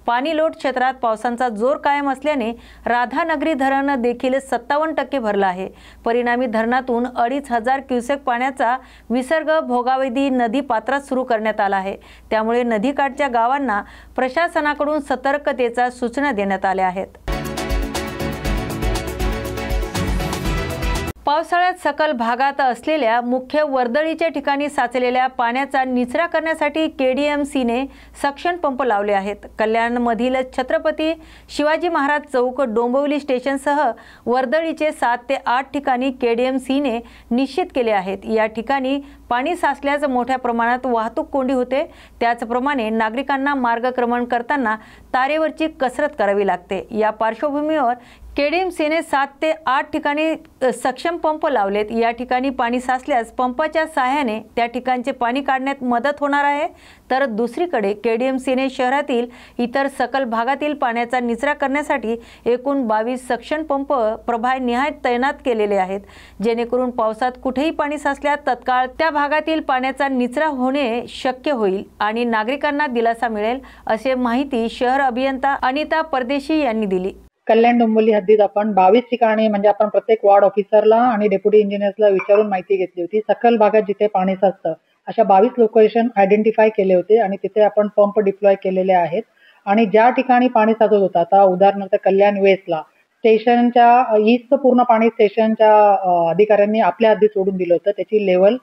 पाणी लोट क्षेत्रात पावसाचा जोर कायम असल्याने राधानगरी धरण देखील 57% भरलं आहे। परिणामी धरणातून 2500 क्युसेक पाण्याचा विसर्ग भोगावती नदी पात्रात सुरू करण्यात आला आहे। त्यामुळे नदीकाठच्या गावांना प्रशासनाकडून सतर्कतेच्या सूचना देण्यात आल्या आहेत। पावसाळ्यात सकल भागात असलेल्या मुख्य वर्दळीच्या ठिकाणी साचलेल्या पाण्याचा निचरा करण्यासाठी केडीएमसीने सक्शन पंप लावले आहेत। कल्याणमधील छत्रपती शिवाजी महाराज चौक, डोंबिवली स्टेशनसह वर्दळीचे 7 ते 8 ठिकाणी केडीएमसीने निश्चित केले आहेत। या ठिकाणी पाणी साचल्यास मोठ्या प्रमाणात वाहतूक कोंडी होते। त्याचप्रमाणे नागरिकांना मार्गक्रमण करताना तारेवरची कसरत करावी लागते। या पार्श्वभूमीवर केडीएमसीने 7 ते 8 ठिकाणी सक्षम पंप लावलेत। या ठिकाणी पाणी साचल्यास पंपाच्या सहाय्याने त्या ठिकाणचे पाणी काढण्यात मदत होणार आहे, तर दुसरीकडे केडीएमसीने शहरातील इतर सकल भागातील पाण्याचा निचरा करण्यासाठी एकूण 22 सक्षम पंप प्रभागनिहाय तैनात केलेले आहेत, जेणेकरून पावसात कुठेही पाणी साचल्यास तत्काळ त्या भागातील पाण्याचा निचरा होणे शक्य होईल आणि नागरिकांना दिलासा मिळेल, असे माहिती शहर अभियंता अनिता परदेशी यांनी दिली। कल्याण डोंबिवली हद्दीत आपण 22 ठिकाणी म्हणजे आपण प्रत्येक वार्ड ऑफिसरला आणि डेप्युटी इंजिनियर्सला विचारून माहिती घेतली होती। सकल भागात जिथे पाणी साचतं अशा 22 लोकेशन आयडेंटिफाय केले होते आणि तिथे आपण पंप डिप्लॉय केलेले आहेत। आणि ज्या ठिकाणी पाणी साचत होतं, आता उदाहरणार्थ कल्याण वेस्टला स्टेशनच्या ईस्ट पूर्ण पाणी स्टेशनच्या अधिकाऱ्यांनी आपल्या हद्दीत सोडून दिलं होतं, त्याची लेवल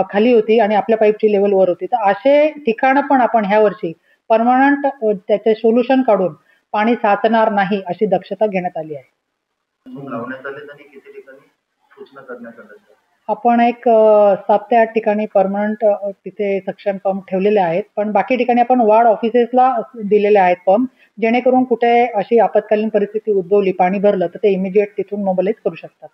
खाली होती आणि आपल्या पाईपची लेवल वर होती। तर असे ठिकाणं पण आपण ह्या वर्षी परमनंट त्याचे सोल्युशन काढून पाणी साचणार नाही अशी दक्षता घेण्यात आली आहे। आपण एक 7 ते 8 ठिकाणी परमनंट तिथे सक्शन पंप ठेवलेले आहेत, पण बाकी ठिकाणी आपण वार्ड ऑफिसेसला दिलेले आहेत पंप, जेणेकरून कुठे अशी आपत्कालीन परिस्थिती उद्भवली, पाणी भरलं तर ते इमिजिएट तिथून मोबिलाइज करू शकतात।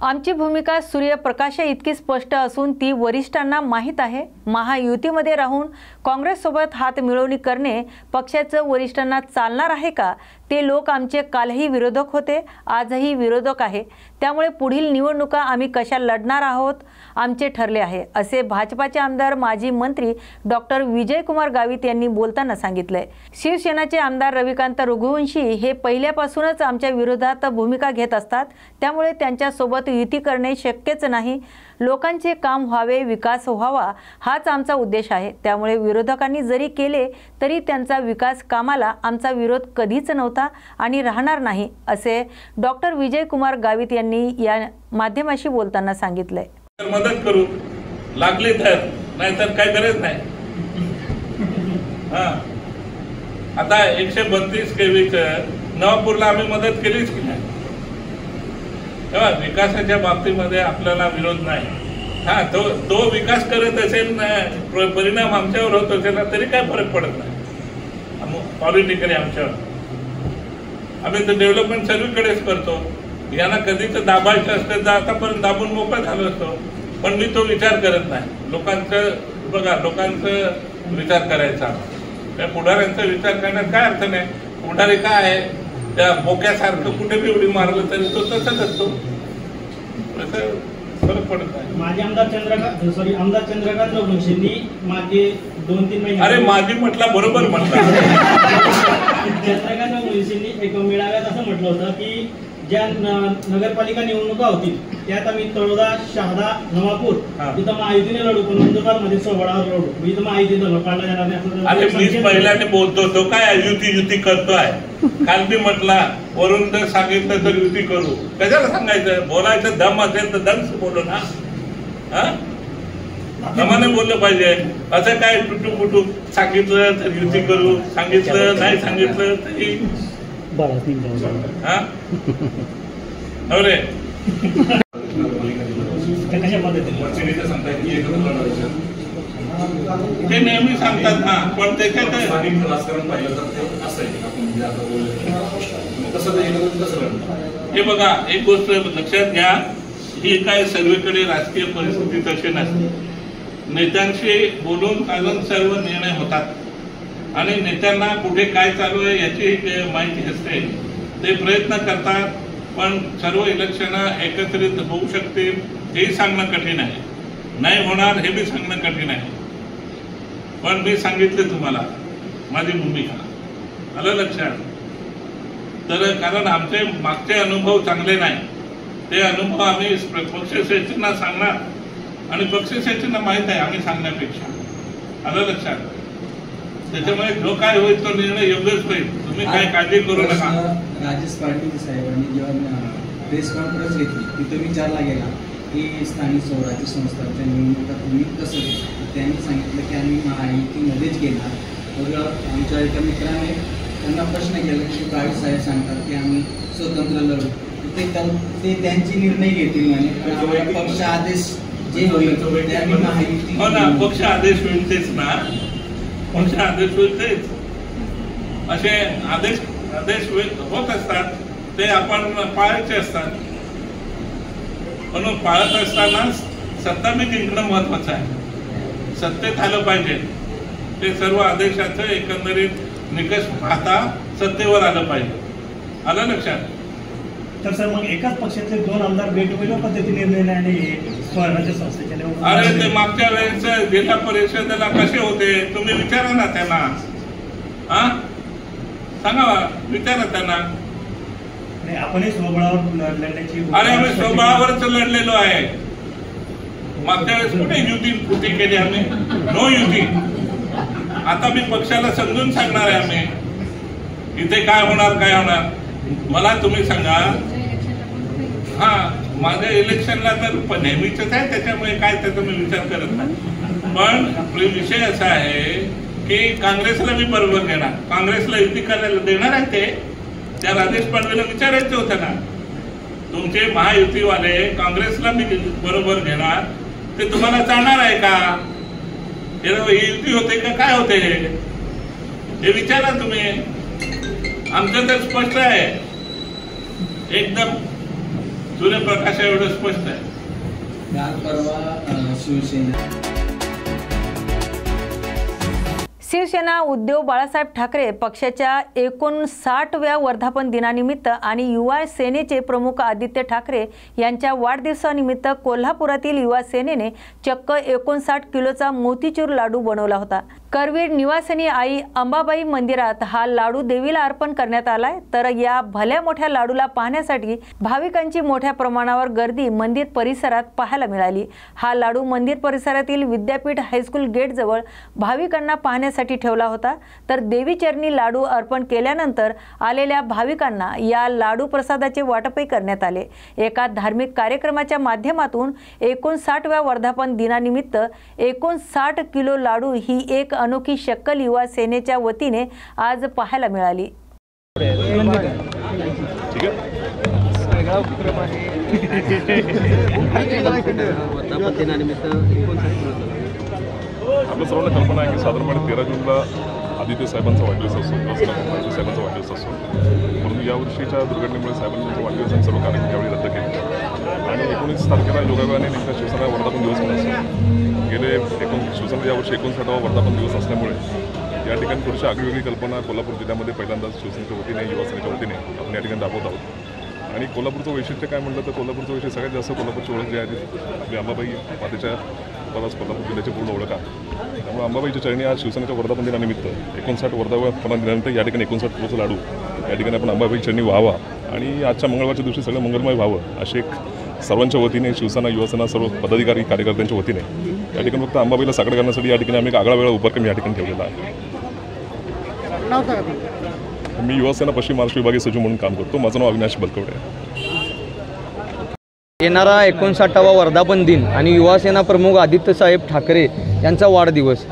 आमची भूमिका सूर्यप्रकाशा इतकी स्पष्ट असून ती वरिष्ठांना माहीत आहे। महायुतीमध्ये राहून काँग्रेससोबत हात मिळवणी करणे पक्षाचं वरिष्ठांना चालणार आहे का? ते लोक आमचे कालही विरोधक होते, आजही विरोधक आहे। त्यामुळे पुढील निवडणुका आम्ही कशा लढणार आहोत आमचे ठरले आहे, असे भाजपाचे आमदार माजी मंत्री डॉक्टर विजयकुमार गावित यांनी बोलताना सांगितलंय। शिवसेनाचे आमदार रविकांत रघुवंशी हे पहिल्यापासूनच आमच्या विरोधात भूमिका घेत असतात, त्यामुळे त्यांच्यासोबत युती करणे शक्यच नाही। लोकांचे काम व्हावे, विकास व्हावा हाच आमचा उद्देश आहे। त्यामुळे विरोधकांनी जरी केले तरी त्यांचा विकास कामाला आमचा विरोध कधीच नव्हता आणि राहणार नाही, असे डॉक्टर विजयकुमार गावित यांनी या माध्यमाशी बोलताना सांगितलंय। मदत करू लागली तर, नाहीतर काय गरज नाही। आता 132 केवीचं नवापूरला आम्ही मदत केलीच की नाही? तेव्हा विकासाच्या बाबतीमध्ये आपल्याला विरोध नाही। तो विकास करत असेल, परिणाम आमच्यावर होत असेल तरी काय फरक पडत नाही पॉलिटिकली आमच्यावर। आम्ही तर डेव्हलपमेंट सर्वीकडेच करतो। यांना कधीच दाबायचं असतं तर आतापर्यंत दाबून मोकळा झालो असतो, पण मी तो विचार करत नाही। लोकांचं बघा, लोकांचं विचार करायचा, त्या पुढाऱ्यांचा विचार करण्यात काय अर्थ नाही। पुढारी काय आहे, त्या बोक्यासारखं कुठे बी उडी मारलं तरी तो तसंच असतो, फरक पडत नाही। माझे आमदार चंद्रकांत रघुवंशींनी मागे 2-3 महिने, अरे माझी म्हटला बरोबर म्हटला चंद्रकांत रघुवंशींनी एक मेळाव्यात असं म्हटलं होतं की ज्या नगरपालिका निवडणुका होतील त्यात आम्ही तळोदा, शहादा, नवापूर इथं महायुतीने लढू, पण नंदुरबार मध्ये सोबळावर लढू, इथं महायुतीचं पाडला जाणार नाही। अरे मीच पहिल्याने बोलतो, तो काय युती करतोय? काल मी म्हटला वरून जर सांगितलं तर युती करू, कशाला सांगायचं? बोलायचं दम असेल तर दम बोलू ना, दमाने बोललं पाहिजे। असं काय टुटू फुटू सांगितलं तर युती करू, सांगितलं नाही सांगितलं तरी हा अरे ते नेहमी सांगतात ना, पण त्याच्यात हे बघा, एक गोष्ट लक्षात घ्या, ही काय सर्वेकडे राजकीय परिस्थिती तशी नसते. नेत्यांशी बोलून चालून सर्व निर्णय होतात आणि नेत्यांना कुठे काय चालू आहे याची माहिती असते. ते प्रयत्न करतात, पण सर्व इलेक्शन एकत्रित होऊ शकतील हेही सांगणं कठीण आहे, नाही होणार हे बी सांगणं कठीण आहे. पण मी सांगितले तुम्हाला माझी भूमिका, आलं लक्षात. तर कारण आमचे मागचे अनुभव चांगले नाही, ते अनुभव आम्ही पक्षश्रेष्ठींना सांगणार आणि पक्षश्रेष्ठींना माहीत आहे आम्ही सांगण्यापेक्षा, आलं लक्षात. त्याच्यामुळे जो काय होईल तो निर्णय योग्यच होईल, तुम्ही काय काळजी करू नका. राजेश पाटील साहेबांनी जेव्हा प्रेस कॉन्फरन्स घेतली तिथे विचारला गेला की स्थानिक स्वराज्य संस्थांच्या निवडणुका तुम्ही कसं घेतलं, त्यांनी सांगितलं की आम्ही महायुतीमध्येच घेणार. मग आमच्या एका मित्राने त्यांना प्रश्न केला की गाडी साहेब सांगतात की आम्ही स्वतंत्र लढू, ते त्यांचे निर्णय घेतील म्हणे. पक्ष आदेश जे होईल ते आम्ही महायुती. हो ना, पक्ष आदेश होईल तेच ना, पक्ष आदेश होईल तेच. असे आदेश होत असतात, ते आपण पाळायचे असतात. म्हणून पाळत असताना सत्ता मी जिंकणं महत्वाचं आहे, सत्तेत आलं पाहिजे. ते सर्व आदेशाचं एकंदरीत निकष पाहता सत्तेवर आलं पाहिजे, आलं लक्षात. तर सर मग एकाच पक्षाचे दोन आमदार वेगवेगळ्या पद्धतीने निर्णय आणि स्वराज्य संस्थेचे. अरे ते मागच्या वेळेस जिल्हा परिषदेला कसे होते तुम्ही विचारा ना त्यांना, हा सांगा, विचारा त्यांना. आपणही स्वबळावर लढण्याची. अरे आम्ही स्वबळावरच लढलेलो आहे. मागच्या वेळेस कुठे युती केली आम्ही, नो युती. आता मी पक्षाला समजून सांगणार आहे आम्ही इथे काय होणार काय होणार. मला तुम्ही सांगा, हा माझ्या इलेक्शनला तर नेहमीच आहे, त्याच्यामुळे काय त्याचा मी विचार करत नाही. पण विषय असा आहे की काँग्रेसला मी बरोबर घेणार, काँग्रेसला युती करायला देणार आहे. ते त्या राजेश पाटलांना विचारायचं होतं ना, तुमचे महायुतीवाले काँग्रेसला मी बरोबर घेणार, ते तुम्हाला चालणार आहे का? हे युती होते का काय होते हे विचारा तुम्ही. आमचं तर स्पष्ट आहे, एकदम सूर्यप्रकाश एवढं स्पष्ट आहे. काल परवा शिवसेना उद्धव बाळासाहेब ठाकरे पक्षाच्या 59व्या वर्धापन दिनानिमित्त आणि युवा सेनेचे प्रमुख आदित्य ठाकरे यांच्या वाढदिवसानिमित्त कोल्हापुरातील युवा सेनेने चक्क 59 किलोचा मोतीचूर लाडू बनवला होता. करवीर निवासिनी आई अंबाबाई मंदिरात हा लाडू देवीला अर्पण करण्यात आलाय. तर या भल्या मोठ्या लाडूला पाहण्यासाठी भाविकांची मोठ्या प्रमाणावर गर्दी मंदिर परिसरात पाहायला मिळाली. हा लाडू मंदिर परिसरातील विद्यापीठ हायस्कूल गेट जवळ भाविकांना पाहण्यासाठी ठेवला होता. तर देवी चरणी लाडू अर्पण केल्यानंतर आलेल्या भाविकांना या लाडू प्रसादाचे वाटपही करण्यात आले. एका धार्मिक कार्यक्रमाच्या माध्यमातून 59व्या वर्धापन दिनानिमित्त 59 किलो लाडू ही एक अनोखी शक्कल युवा सेनेच्या वतीने आज पाहायला मिळाली. आपल्या सर्वांना कल्पना आहे की साधारणपणे 13 जूनला आदित्य साहेबांचा वाढदिवस असतो, आदित्य साहेबांचा वाढदिवस असतो. परंतु यावर्षीच्या दुर्घटनेमुळे साहेबांचा वाढदिवस आणि सर्व कार्यक्रम यावेळी रद्द केले आणि 19 तारखेला योगायोगाने नेमका शिवसेना वर्धापन दिवस पण असतो. गेले शिवसेना यावर्षी 59वा वर्धापन दिवस असल्यामुळे या ठिकाणी थोडीशी आगळीवेगळी कल्पना कोल्हापूर जिल्ह्यामध्ये पहिल्यांदाच शिवसेनेच्या वतीने युवा सेनेच्या वतीने आपण या ठिकाणी राबवत आहोत. आणि कोल्हापूरचं वैशिष्ट्य काय म्हटलं तर कोल्हापूरचं वैशिष्ट्य सगळ्यात जास्त कोल्हापूरची ओळख जी आहे आपली अंबाबाई मातेच्या पदास कोल्हापूर जिल्ह्याची पूर्ण ओळख आहे. त्यामुळे अंबाबाईच्या चरणी आज शिवसेनेच्या वर्धापन दिनानिमित्त 59 वर्धापन दिनानिमित्त या ठिकाणी 59 किलोचा लाडू या ठिकाणी आपण अंबाबाई चरणी व्हावा आणि आजच्या मंगळवारच्या दिवशी सगळं मंगलमय व्हावं अशी एक सर्वांच्या वतीने शिवसेना युवासेना सर्व पदाधिकारी कार्यकर्त्यांच्या वतीने या ठिकाणी फक्त अंबाबाईला साकडं करण्यासाठी या ठिकाणी आम्ही एक आगळा वेगळा उपक्रम या ठिकाणी ठेवलेला आहे. मी युवासेना पश्चिम महाराष्ट्र विभागीय सचिव म्हणून काम करतो. माझं नाव अविनाश बलकवडे आहे. येणारा 59वा वर्धापन दिन आणि युवासेना प्रमुख आदित्यसाहेब ठाकरे यांचा वाढदिवस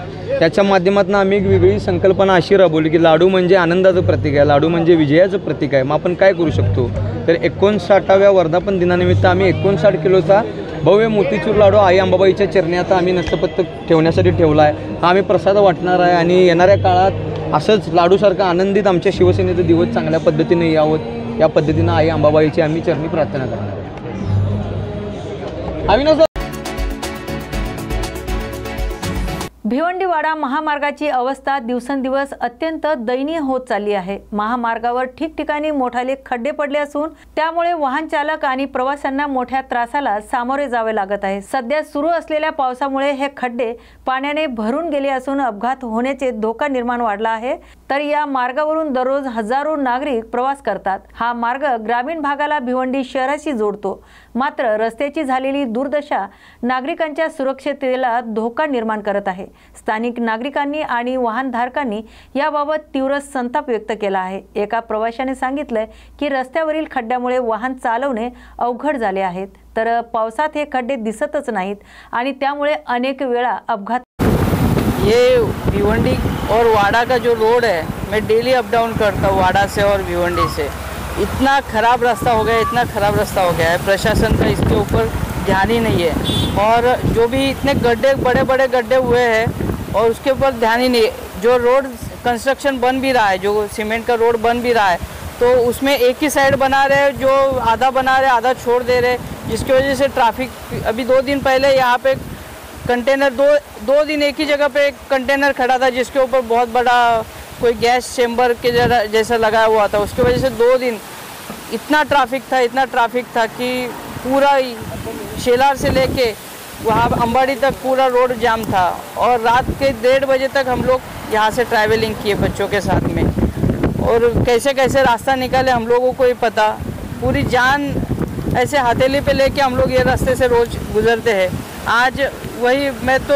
त्याच्या माध्यमातून आम्ही एक वेगळी संकल्पना अशी राबवली की लाडू म्हणजे आनंदाचं प्रतीक आहे, लाडू म्हणजे विजयाचं प्रतीक आहे. मग आपण काय करू शकतो, तर 59व्या वर्धापन दिनानिमित्त आम्ही 59 किलोचा भव्य मोतीचूर लाडू आई अंबाबाईच्या चरणी आता आम्ही नतपत्त ठेवण्यासाठी ठेवला आहे. हा आम्ही प्रसाद वाटणार आहे आणि येणाऱ्या काळात असंच लाडूसारखं आनंदित आमच्या शिवसेनेचं दिवस चांगल्या पद्धतीने यावं, या पद्धतीनं आई अंबाबाईची आम्ही चरणी प्रार्थना करणार आहे. भिवंडीवाडा महामार्गाची अवस्था दिवसेंदिवस अत्यंत दयनीय होत चालली आहे. महामार्गावर ठिकठिकाणी मोठाले खड्डे पडले असून त्यामुळे वाहन चालक आणि प्रवाशांना मोठ्या त्रासाला सामोरे जावे लागत आहे. सध्या सुरू असलेल्या पावसामुळे हे खड्डे पाण्याने भरून गेले असून अपघात होण्याचे धोका निर्माण वाढला आहे. तर या मार्गावरून दररोज हजारो नागरिक प्रवास करतात. हा मार्ग ग्रामीण भागाला भिवंडी शहराशी जोडतो. मात्र रस्त्याची झालेली दुर्दशा नागरिकांच्या सुरक्षिततेला धोका निर्माण करत आहे. स्थानिक नागरिकांनी आणि वाहनधारकांनी याबाबत तीव्र संताप व्यक्त केला आहे. एका प्रवाशाने सांगितले की रस्त्यावरील खड्ड्यामुळे वाहन चालवणे अवघड झाले आहेत. तर पावसात हे खड्डे दिसतच नाहीत आणि त्यामुळे अनेक वेळा अपघात. ये भिवंडी और वाड़ा का जो रोड है, मैं डेली अप डाउन करता हूँ वाड़ा से और भिवंडी से. इतना ख़राब रास्ता हो गया, इतना ख़राब रास्ता हो गया है, प्रशासन का इसके ऊपर ध्यान ही नहीं है. और जो भी इतने गड्ढे, बड़े बड़े गड्ढे हुए हैं और उसके ऊपर ध्यान ही नहीं है. जो रोड कंस्ट्रक्शन बन भी रहा है, जो सीमेंट का रोड बन भी रहा है, तो उसमें एक ही साइड बना रहे हैं, जो आधा बना रहे आधा छोड़ दे रहे, जिसकी वजह से ट्रैफिक. अभी 2 दिन पहले यहाँ पे कंटेनर दो दिन एक ही जगह पे एक कंटेनर खड़ा था जिसके ऊपर बहुत बड़ा कोई गैस चेम्बर के जैसा लगा हुआ था. उसकी वजह से 2 दिन इतना ट्रैफिक था कि पूरा शेलार से लेके वहाँ अंबाड़ी तक पूरा रोड जाम था. और रात के 1:30 बजे तक हम लोग यहाँ से ट्रैवलिंग किए बच्चों के साथ में. और कैसे कैसे रास्ता निकाले हम लोगों को ही पता. पूरी जान ऐसे हथेली पे लेके हम लोग ये रास्ते से रोज़ गुजरते हैं. आज वही मैं तो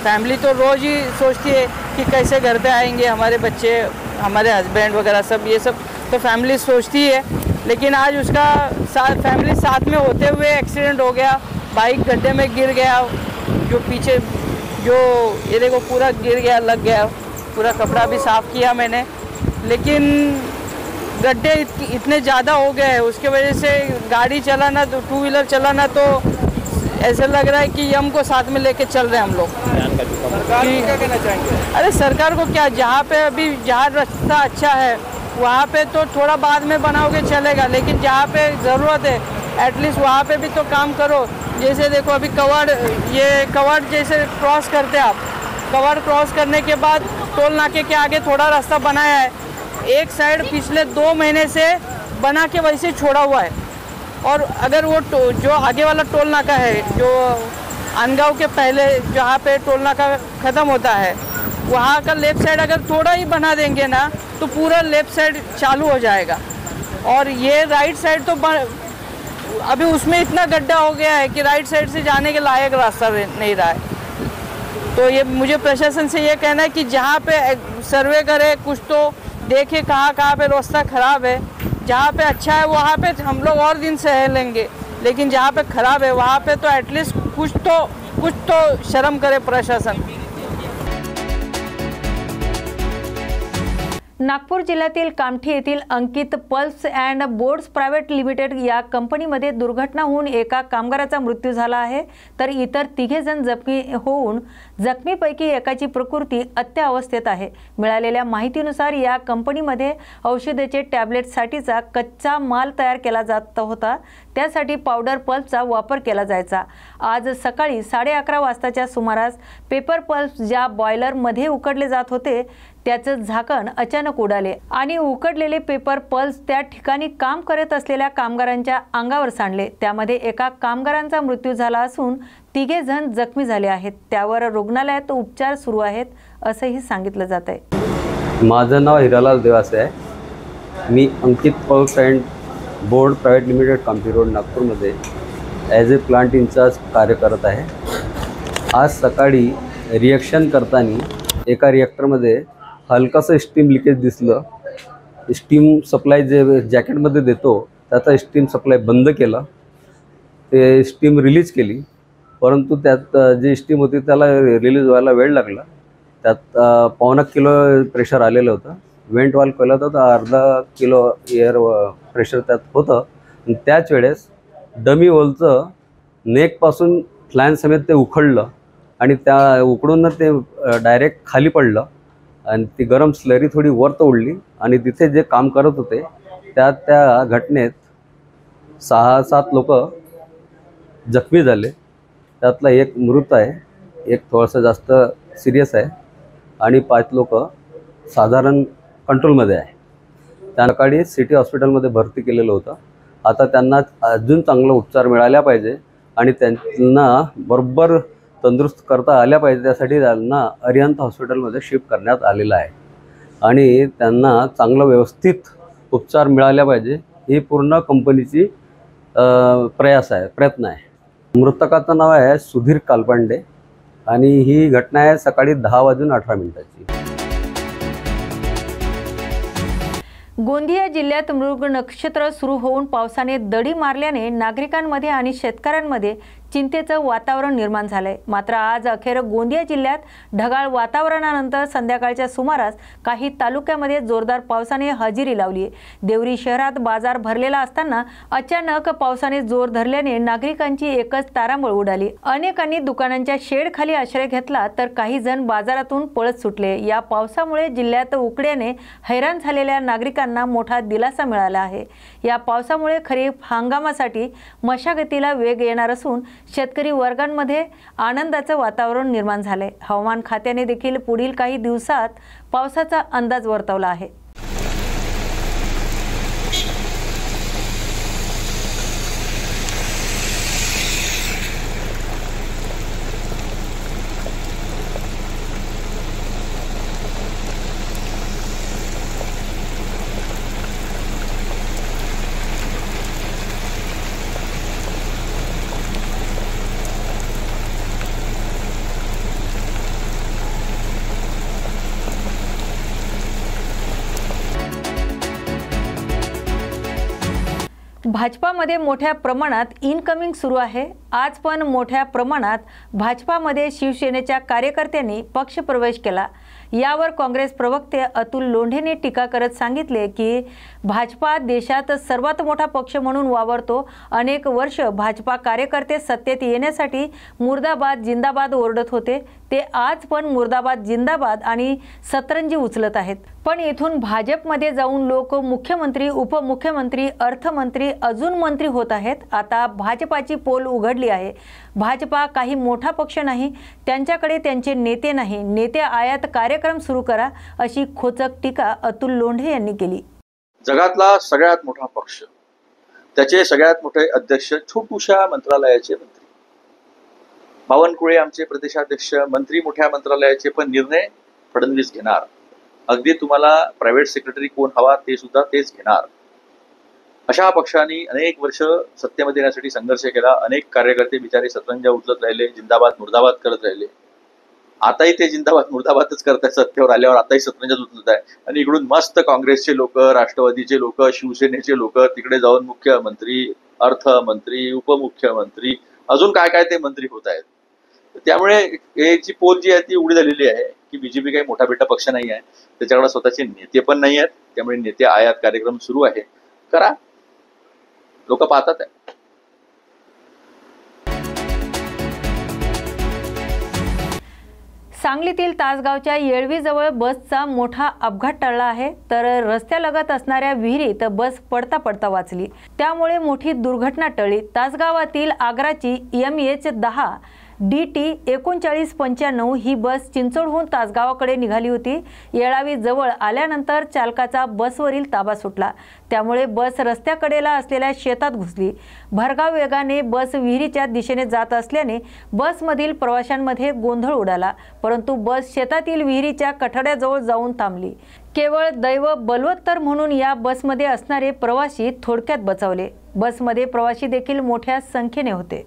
फैमिली तो रोज़ ही सोचती है कि कैसे घर पे आएंगे हमारे बच्चे, हमारे हस्बैंड वगैरह सब, ये सब तो फैमिली सोचती है. लेकिन आज उसका फैमिली साथ में होते हुए एक्सीडेंट हो गया. बाइक गड्ढे में गिर गया, जो पीछे जो ये देखो पूरा गिर गया, लग गया. पूरा कपड़ा भी साफ़ किया मैंने, लेकिन गड्ढे इतने ज़्यादा हो गए हैं. उसके वजह से गाड़ी चलाना, तो 2 व्हीलर चलाना तो ऐसा लग रहा है कि यम को साथ में लेके चल रहे हैं हम लोग. सरकार को क्या कहना चाहेंगे? अरे सरकार को क्या, जहाँ पे अभी जहाँ रास्ता अच्छा है वहाँ पे तो थोड़ा बाद में बनाओगे चलेगा, लेकिन जहाँ पे ज़रूरत है एटलीस्ट वहाँ पे भी तो काम करो. जैसे देखो अभी कवाड़ जैसे क्रॉस करते आप, कवाड़ क्रॉस करने के बाद टोल नाके के आगे थोड़ा रास्ता बनाया है. एक साइड पिछले 2 महीने से बना के वैसे छोड़ा हुआ है. और अगर वो जो आगे वाला टोल नाका है, जो अनगांव के पहले जहाँ पे टोल नाका ख़त्म होता है, वहाँ का लेफ़्ट साइड अगर थोड़ा ही बना देंगे ना तो पूरा लेफ़्ट साइड चालू हो जाएगा. और ये राइट साइड तो अभी उसमें इतना गड्ढा हो गया है कि राइट साइड से जाने के लायक रास्ता नहीं रहा है. तो ये मुझे प्रशासन से ये कहना है कि जहाँ पे सर्वे करे, कुछ तो देखे कहाँ पे रास्ता ख़राब है. जहाँ पे अच्छा है वहाँ पे हम लोग और दिन सह लेंगे, लेकिन जहाँ पे ख़राब है वहाँ पे तो एटलीस्ट कुछ तो शर्म करे प्रशासन. नागपूर जिल्ह्यातील कामठी येथील Ankit pulps and boards private limited या कंपनीमध्ये दुर्घटना होऊन एका कामगाराचा मृत्यू झाला आहे, तर इतर 3 जण जखमी होऊन जखमीपैकी एकाची प्रकृती अत्यावस्थेत आहे. मिळालेल्या माहितीनुसार या कंपनीमध्ये औषधाचे टॅबलेटसाठीचा कच्चा माल तयार केला जात होता. त्यासाठी पावडर पल्पचा वापर केला जायचा. आज सकाळी 11:30 वाजताच्या सुमारास पेपर पल्प्स ज्या बॉयलरमध्ये उकडले जात होते त्याचं झाकण अचानक उडाले आणि उकडलेले पेपर पल्प्स त्या ठिकाणी काम करत असलेल्या कामगारांच्या अंगावर सांडले. त्यामध्ये एका कामगारांचा मृत्यू झाला असून 3 जण जखमी झाले आहेत. त्यावर रुग्णालयात उपचार सुरू आहेत असंही सांगितलं जात आहे. माझं नाव हिरालाल देवासे आहे. मी Ankit pulps and board private limited Kamthi road नागपूरमध्ये ॲज ए प्लांट इंचार्ज कार्य करत आहे. आज सकाळी रिॲक्शन करताना एका रिॲक्टरमध्ये हलकासं स्टीम लिकेज दिसलं. स्टीम सप्लाय जे जॅकेटमध्ये देतो त्याचा स्टीम सप्लाय बंद केला. ते स्टीम रिलीज केली, परंतु त्यात जी स्टीम होती त्याला रिलीज व्हायला वेळ लागला. त्यात 1.25 किलो प्रेशर आलेलं होतं. वेंट वाल्व केलं होतं तर अर्धा किलो एअर प्रेशर त्यात होतं. आणि त्याच वेळेस डमी होलचं नेकपासून फ्लॅन समेत ते उखडलं आणि त्या उकडून ते डायरेक्ट खाली पडलं आणि ती गरम स्लरी थोडी वर उडली आणि तिथे जे काम करत होते त्या घटनेत 6-7 लोक जखमी झाले. त्यातला एक मृत आहे, एक थोडंसं जास्त सिरियस आहे आणि 5 लोक साधारण कंट्रोलमध्ये आहे. त्या सकाळी सिटी हॉस्पिटलमध्ये भरती केलेलं होतं. आता त्यांना अजून चांगला उपचार मिळाला पाहिजे आणि त्यांना बरोबर तंदुरुस्त करता आल्या पाहिजे. त्यासाठी त्यांना अरिहंत हॉस्पिटलमध्ये शिफ्ट करण्यात आलेलं आहे आणि त्यांना चांगलं व्यवस्थित उपचार मिळाल्या पाहिजे ही पूर्ण कंपनीची प्रयत्न आहे. मृतकाचं नाव आहे सुधीर कालपांडे आणि ही घटना आहे सकाळी 10:18 गोंदिया जिल्ह्यात मृग नक्षत्र सुरू होऊन पावसाने दडी मारल्याने नागरिकांमध्ये आणि शेतकऱ्यांमध्ये चिंतेचं वातावरण निर्माण झालंय. मात्र आज अखेर गोंदिया जिल्ह्यात ढगाळ वातावरणानंतर संध्याकाळच्या सुमारास काही तालुक्यामध्ये जोरदार पावसाने हजेरी लावली. देवरी शहरात बाजार भरलेला असताना अचानक पावसाने जोर धरल्याने नागरिकांची एकच तारांबळ उडाली. अनेकांनी दुकानांच्या शेडखाली आश्रय घेतला तर काही जण बाजारातून पळत सुटले. या पावसामुळे जिल्ह्यात उकड्याने हैराण झालेल्या नागरिकांना मोठा दिलासा मिळाला आहे. या पावसामुळे खरीप हंगामासाठी मशागतीला वेग येणार असून शेतकरी वर्गांमध्ये आनंदाचं वातावरण निर्माण झालंय. हवामान खात्याने देखील पुढील काही दिवसात पावसाचा अंदाज वर्तवला आहे. भाजपामध्ये मोठ्या प्रमाणात इनकमिंग सुरू आहे. आज पण मोठ्या प्रमाणात भाजपामध्ये शिवसेनेच्या कार्यकर्त्यांनी पक्षप्रवेश केला. यावर काँग्रेस प्रवक्ते अतुल लोंढेने टीका करत सांगितले की भाजपा देशात सर्वात मोठा पक्ष म्हणून वावरतो. अनेक वर्ष भाजपा कार्यकर्ते सत्तेत येण्यासाठी मुर्दाबाद जिंदाबाद ओरडत होते. ते आज पण मुर्दाबाद जिंदाबाद आणि सतरंजी उचलत आहेत. पण इथून भाजपमध्ये जाऊन लोक मुख्यमंत्री, उपमुख्यमंत्री, अर्थमंत्री, अजून मंत्री होत आहेत. आता भाजपाची पोल उघडली आहे. भाजपा काही मोठा पक्ष नाही, त्यांच्याकडे त्यांचे नेते नाही. नेते आयात कार्यक्रम सुरू करा, अशी खोचक टीका अतुल लोंढे यांनी केली. जगातला सगळ्यात मोठा पक्ष, त्याचे सगळ्यात मोठे अध्यक्ष छोटूशा मंत्रालयाचे मंत्री, बावनकुळे आमचे प्रदेशाध्यक्ष, मंत्री मोठ्या मंत्रालयाचे पण निर्णय फडणवीस घेणार. अगदी तुम्हाला प्रायव्हेट सेक्रेटरी कोण हवा ते सुद्धा तेच घेणार. अशा पक्षांनी अनेक वर्ष सत्तेमध्ये येण्यासाठी संघर्ष केला. अनेक कार्यकर्ते बिचारे सतरंजा उचलत राहिले, जिंदाबाद मुर्दाबाद करत राहिले. आताही ते जिंदाबाद मुर्दाबादच करत आहेत. सत्तेवर आल्यावर आताही सतरंजा उचलत आहे. आणि इकडून मस्त काँग्रेसचे लोक, राष्ट्रवादीचे लोक, शिवसेनेचे लोक तिकडे जाऊन मुख्यमंत्री, अर्थमंत्री, उपमुख्यमंत्री, अजून काय काय ते मंत्री होत आहेत. त्यामुळे याची पोल जी आहे ती उघडी झालेली आहे की बीजेपी काही मोठा बेटा पक्ष नाही आहे, त्याच्याकडे स्वतःचे नेते पण नाही आहेत. त्यामुळे नेते आयात कार्यक्रम सुरू आहे. करा, लोक पाहतात आहे. सांगलीतील तासगावच्या येळवीजवळ बसचा मोठा अपघात टळला आहे. तर रस्त्यालगत असणाऱ्या विहिरीत बस पडता पडता वाचली. त्यामुळे मोठी दुर्घटना टळली. तासगावातील आग्राची MH10 DT 3995 ही बस चिंचोडहून तासगावाकडे निघाली होती. येळावी जवळ आल्यानंतर चालकाचा बसवरील ताबा सुटला. त्यामुळे बस रस्त्याकडेला असलेल्या शेतात घुसली. भरधाव वेगाने बस विहिरीच्या दिशेने जात असल्याने बसमधील प्रवाशांमध्ये गोंधळ उडाला. परंतु बस शेतातील विहिरीच्या कठड्याजवळ जाऊन थांबली. केवळ दैव बलवत्तर म्हणून या बसमध्ये असणारे प्रवासी थोडक्यात बचावले. बसमध्ये प्रवासी देखील मोठ्या संख्येने होते.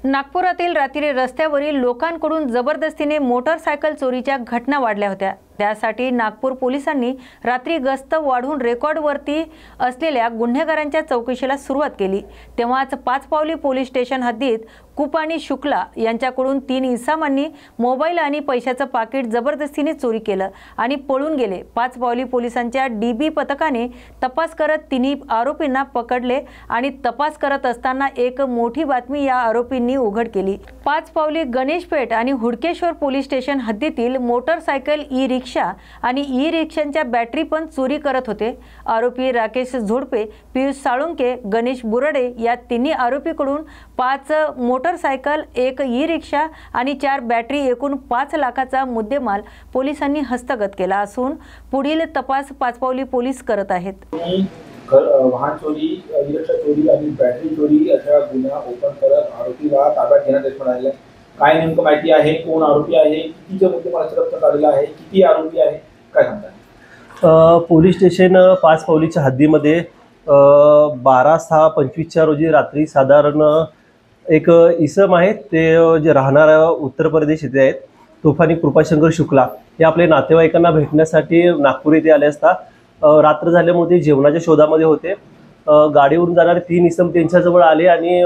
नागपुरातील रात्री रस्त्यावरील लोकांकडून जबरदस्तीने मोटरसायकल चोरीच्या घटना वाढल्या होत्या. त्यासाठी नागपूर पोलिसांनी रात्री गस्त वाढवून रेकॉर्डवरती असलेल्या गुन्हेगारांच्या चौकशीला सुरुवात केली। तेव्हाच पाचपावली पोलीस स्टेशन हद्दीत कुप आणि शुक्ला यांच्याकडून 3 इसामांनी मोबाईल आणि पैशाचं पाकिट जबरदस्तीने चोरी केलं आणि पळून गेले। पाचपावली पोलिसांच्या डीबी पथकाने तपास करत तिन्ही आरोपींना पकडले आणि तपास करत असताना एक मोठी बातमी या आरोपींनी उघड केली। पाचपावली गणेशपेठ आणि हुडकेश्वर पोलीस स्टेशन हद्दीतील मोटरसायकल ई रिक्षा आणि ई रिक्षांच्या बॅटरी पण चोरी करत होते। आरोपी राकेश झोडपे, पियुष साळुंके, गणेश बुरडे या तिन्ही आरोपीकडून 5 मोटरसायकल, 1 ई रिक्षा आणि 4 बॅटरी एकूण 5 लाखाचा मुद्देमाल पोलिसांनी हस्तगत केला असून पुढील तपास पाचपावली पोलीस करत आहेत। वाहन चोरी, ई रिक्षा चोरी आणि बॅटरी चोरी अशा गुन्हा ओपन करत आरोपीला ताब्यात घेण्यात यश मिळाले। काय नेमकं माहिती आहे, कोण आरोपी आहे, कितीचे मुद्देमाल जप्त झालेला आहे, किती आरोपी आहे, काय सांगताय? पोलीस स्टेशन पाचपावलीच्या हद्दीमध्ये 12/6/25 रोजी रात्री साधारण एक इसम आहेत, ते जे राहणारा उत्तर प्रदेश येथे आहेत, तुफानी कृपाशंकर शुक्ला हे आपले नातेवाईकांना भेटण्यासाठी नागपूर येथे आले असता रात्र झाल्यामुळे जेवणाच्या शोधामध्ये होते। गाडीवरून जाणारे 3 इसम त्यांच्याजवळ आले आणि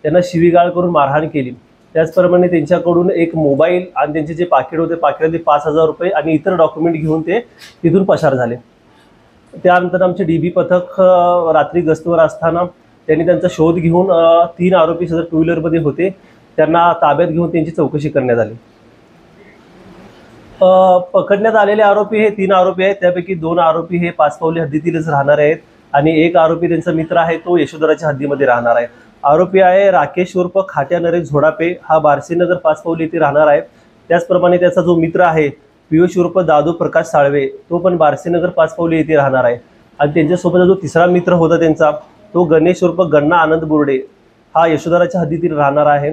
त्यांना शिवीगाळ करून मारहाण केली। त्याचप्रमाणे त्यांच्याकडून एक मोबाईल आणि त्यांचे जे पाकिट होते, पाकिटातले 5,000 रुपये आणि इतर डॉक्युमेंट घेऊन ते तिथून पसार झाले। त्यानंतर आमचे डीबी पथक रात्री गस्तवर असताना त्यांनी त्यांचा शोध घेऊन 3 आरोपी सदर 2 व्हीलरमध्ये होते, त्यांना ताब्यात घेऊन त्यांची चौकशी करण्यात आली। पकडण्यात आलेले आरोपी हे 3 आरोपी आहेत, त्यापैकी 2 आरोपी हे पाचपावली हद्दीतीलच राहणारे आहेत आणि एक आरोपी त्यांचा मित्र आहे, तो यशोधराच्या हद्दीमध्ये राहणार आहे। आरोपी आहे राकेश उर्फ खाट्या नरेश झोडापे, हा बारसीनगर पाचपावली येथे राहणार आहे। त्याचप्रमाणे त्याचा जो मित्र आहे पियुष उर्फ दादू प्रकाश साळवे, तो पण बारसीनगर पाचपावली येथे राहणार आहे आणि त्यांच्यासोबत जो तिसरा मित्र होता त्यांचा, तो गणेश उर्फ गण्णा आनंद बुर्डे, हा यशोधराच्या हद्दीतील राहणार आहे।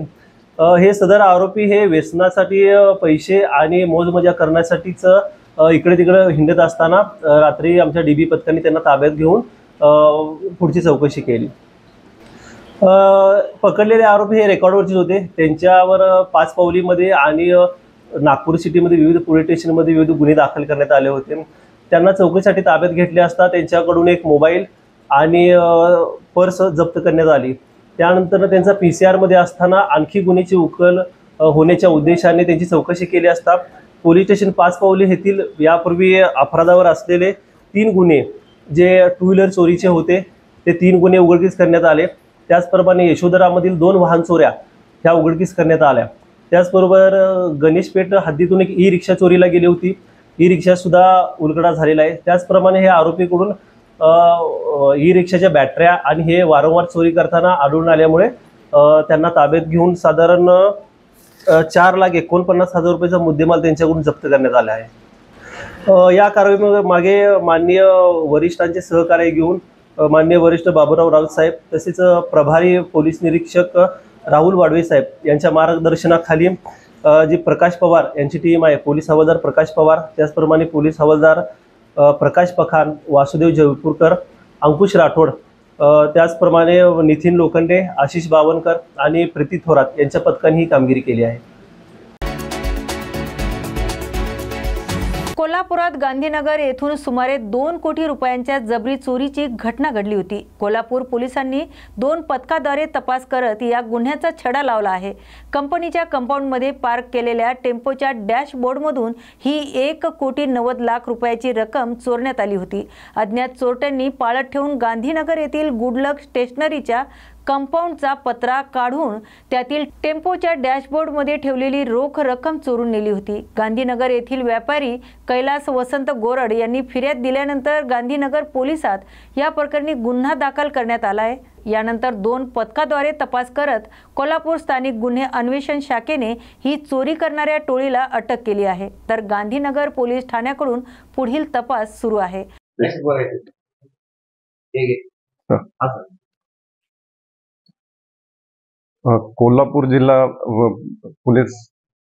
हे सदर आरोपी हे व्यसनासाठी पैसे आणि मोजमजा करण्यासाठीच इकडे तिकडे हिंडत असताना रात्री आमच्या डीबी पथकाने त्यांना ताब्यात घेऊन पुढची चौकशी केली। पकडलेले आरोपी हे रेकॉर्डवरचे होते, त्यांच्यावर पाचपावलीमध्ये आणि नागपूर सिटीमध्ये विविध पोलीस स्टेशनमध्ये विविध गुन्हे दाखल करण्यात आले होते। त्यांना चौकशीसाठी ताब्यात घेतले असता त्यांच्याकडून एक मोबाईल आणि पर्स जप्त करण्यात आली। त्यानंतर त्यांचा PCR मध्ये असताना आणखी गुन्ह्याची उकल होण्याच्या उद्देशाने त्यांची चौकशी केली असता पोलीस स्टेशन पाचपावली येथील यापूर्वी अपराधावर असलेले 3 गुन्हे जे 2 व्हीलर चोरीचे होते, ते 3 गुन्हे उघडकीस करण्यात आले। त्याचप्रमाणे यशोधरामधील 2 वाहन चोऱ्या ह्या उघडकीस करण्यात आल्या। त्याचबरोबर गणेशपेठ हद्दीतून एक ई रिक्षा चोरीला गेली होती, ई रिक्षा सुद्धा उलगडा झालेला आहे। त्याचप्रमाणे हे आरोपीकडून ई रिक्षाच्या बॅटऱ्या आणि हे वारंवार चोरी करताना आढळून आल्यामुळे त्यांना ताब्यात घेऊन साधारण 4,49,000 रुपयाचा मुद्देमाल त्यांच्याकडून जप्त करण्यात आला आहे। या कारवाईमागे माननीय वरिष्ठांचे सहकार्य घेऊन माननीय वरिष्ठ बाबूराव राऊत साहेब तसेच प्रभारी पोलीस निरीक्षक राहुल वाडवे साहेब यांच्या मार्गदर्शनाखाली जी प्रकाश पवार यांची टीम आहे, पोलीस हवालदार प्रकाश पवार, त्याचप्रमाणे पोलीस हवालदार प्रकाश पखान, वासुदेव जयपूरकर, अंकुश राठोड, त्याचप्रमाणे नितीन लोखंडे, आशिष बावनकर आणि प्रीती थोरात यांच्या पथकाने ही कामगिरी केली आहे। कोल्हापुरात गांधीनगर येथून सुमारे 2 कोटी रुपयांच्या जबरी चोरीची घटना घडली होती। कोल्हापूर पोलिसांनी 2 पथकाद्वारे तपास करत या गुन्ह्याचा छडा लावला आहे। कंपनीच्या कंपाऊंडमध्ये पार्क केलेल्या टेम्पोच्या डॅशबोर्डमधून ही 1,90,00,000 रुपयाची रक्कम चोरण्यात आली होती। अज्ञात चोरट्यांनी पाळत ठेवून गांधीनगर येथील गुडलक स्टेशनरीच्या कंपाऊंडचा पत्रा काढून त्यातील टेम्पोच्या डॅशबोर्डमध्ये ठेवलेली रोख रक्कम चोरून नेली होती। गांधीनगर येथील व्यापारी कैलास वसंत गोरड यांनी फिर्याद दिल्यानंतर गांधीनगर पोलिसात या प्रकरणी गुन्हा दाखल करण्यात आला आहे। यानंतर 2 पथकाद्वारे तपास करत कोल्हापूर स्थानिक गुन्हे अन्वेषण शाखेने ही चोरी करणाऱ्या टोळीला अटक केली आहे, तर गांधीनगर पोलीस ठाण्याकडून पुढील तपास सुरू आहे। कोल्हापूर जिल्हा पोलीस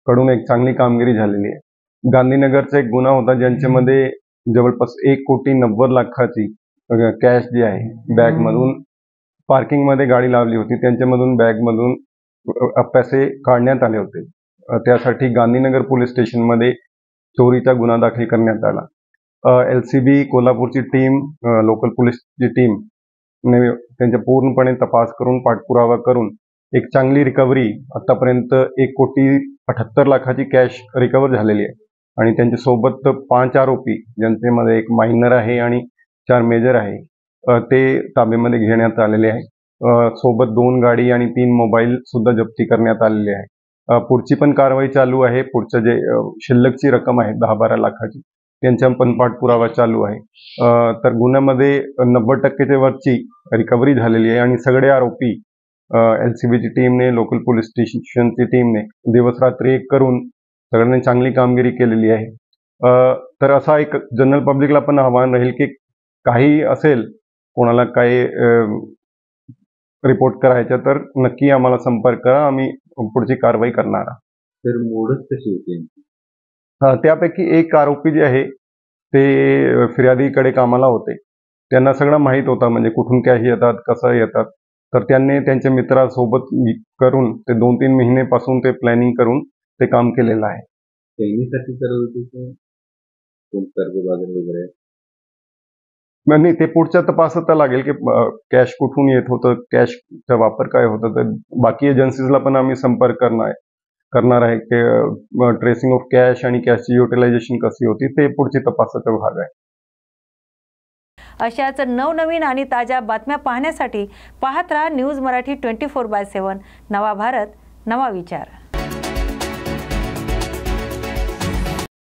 कडून एक चांगली कामगिरी झालेली आहे। गांधीनगरचा एक गुन्हा होता ज्यांच्यामध्ये जवळपास 1,90,00,000ची कॅश जी आहे बॅगमधून पार्किंगमध्ये गाडी लावली होती, त्यांच्यामधून बॅगमधून पैसे काढण्यात आले होते। त्यासाठी गांधीनगर पोलीस स्टेशनमध्ये चोरीचा गुन्हा दाखल करण्यात आला. LCB कोल्हापूरची टीम, लोकल पोलीसची टीम ने त्यांच्या पूर्णपणे तपास करून पाठपुरावा करून एक चांगली रिकव्हरी, आतापर्यंत 1,78,00,000ची कॅश रिकवर झालेली आहे. आणि त्यांच्या सोबत 5 आरोपी, ज्यांच्यामध्ये एक मायनर आहे आणि 4 मेजर आहे, ते ताब्यामध्ये घेण्यात आलेले आहे. सोबत 2 गाडी आणि 3 मोबाईल सुद्धा जप्ती करण्यात आलेले आहे. पुढची पण कारवाई चालू आहे. पुढचं जे शिल्लकची रक्कम आहे 10-12 लाखाची, त्यांचा पण पाठपुरावा चालू आहे. तर गुन्ह्यामध्ये 90% वरची रिकव्हरी झालेली आहे आणि सगळे आरोपी LCBची टीमने, लोकल पोलीस स्टेशनची टीमने दिवसरात्री एक करून सगळ्यांनी चांगली कामगिरी केलेली आहे. तर असा एक जनरल पब्लिकला पण आव्हान राहील की काही असेल, कोणाला काही रिपोर्ट करायचं तर नक्की आम्हाला संपर्क करा, आम्ही पुढची कारवाई करणार आहोत. तर मोडच कशी होती? त्यापैकी एक आरोपी जे आहे ते फिर्यादीकडे कामाला होते. त्यांना सगळं माहीत होतं, म्हणजे कुठून कॅश येतात, कसं येतात. तर त्यांनी त्यांच्या मित्रासोबत करून ते 2-3 महिन्यापासून ते प्लॅनिंग करून ते काम केलेलं आहे. चैनीसाठी करत होते कोण कर्जबाजारी वगैरे? नाही, ते पुढच्या तपासात लागेल की कॅश कुठून येत होतं, कॅशचा वापर काय होता. तर बाकी एजन्सीजला पण आम्ही संपर्क करणार आहे की ट्रेसिंग ऑफ कॅश आणि कॅशची युटिलायझेशन कशी होती, ते पुढची तपासाचा भाग आहे. अशाच नवनवीन आणि ताज्या बातम्या पाहण्यासाठी पाहत राहा न्यूज मराठी 24/7. नवा भारत, नवा विचार.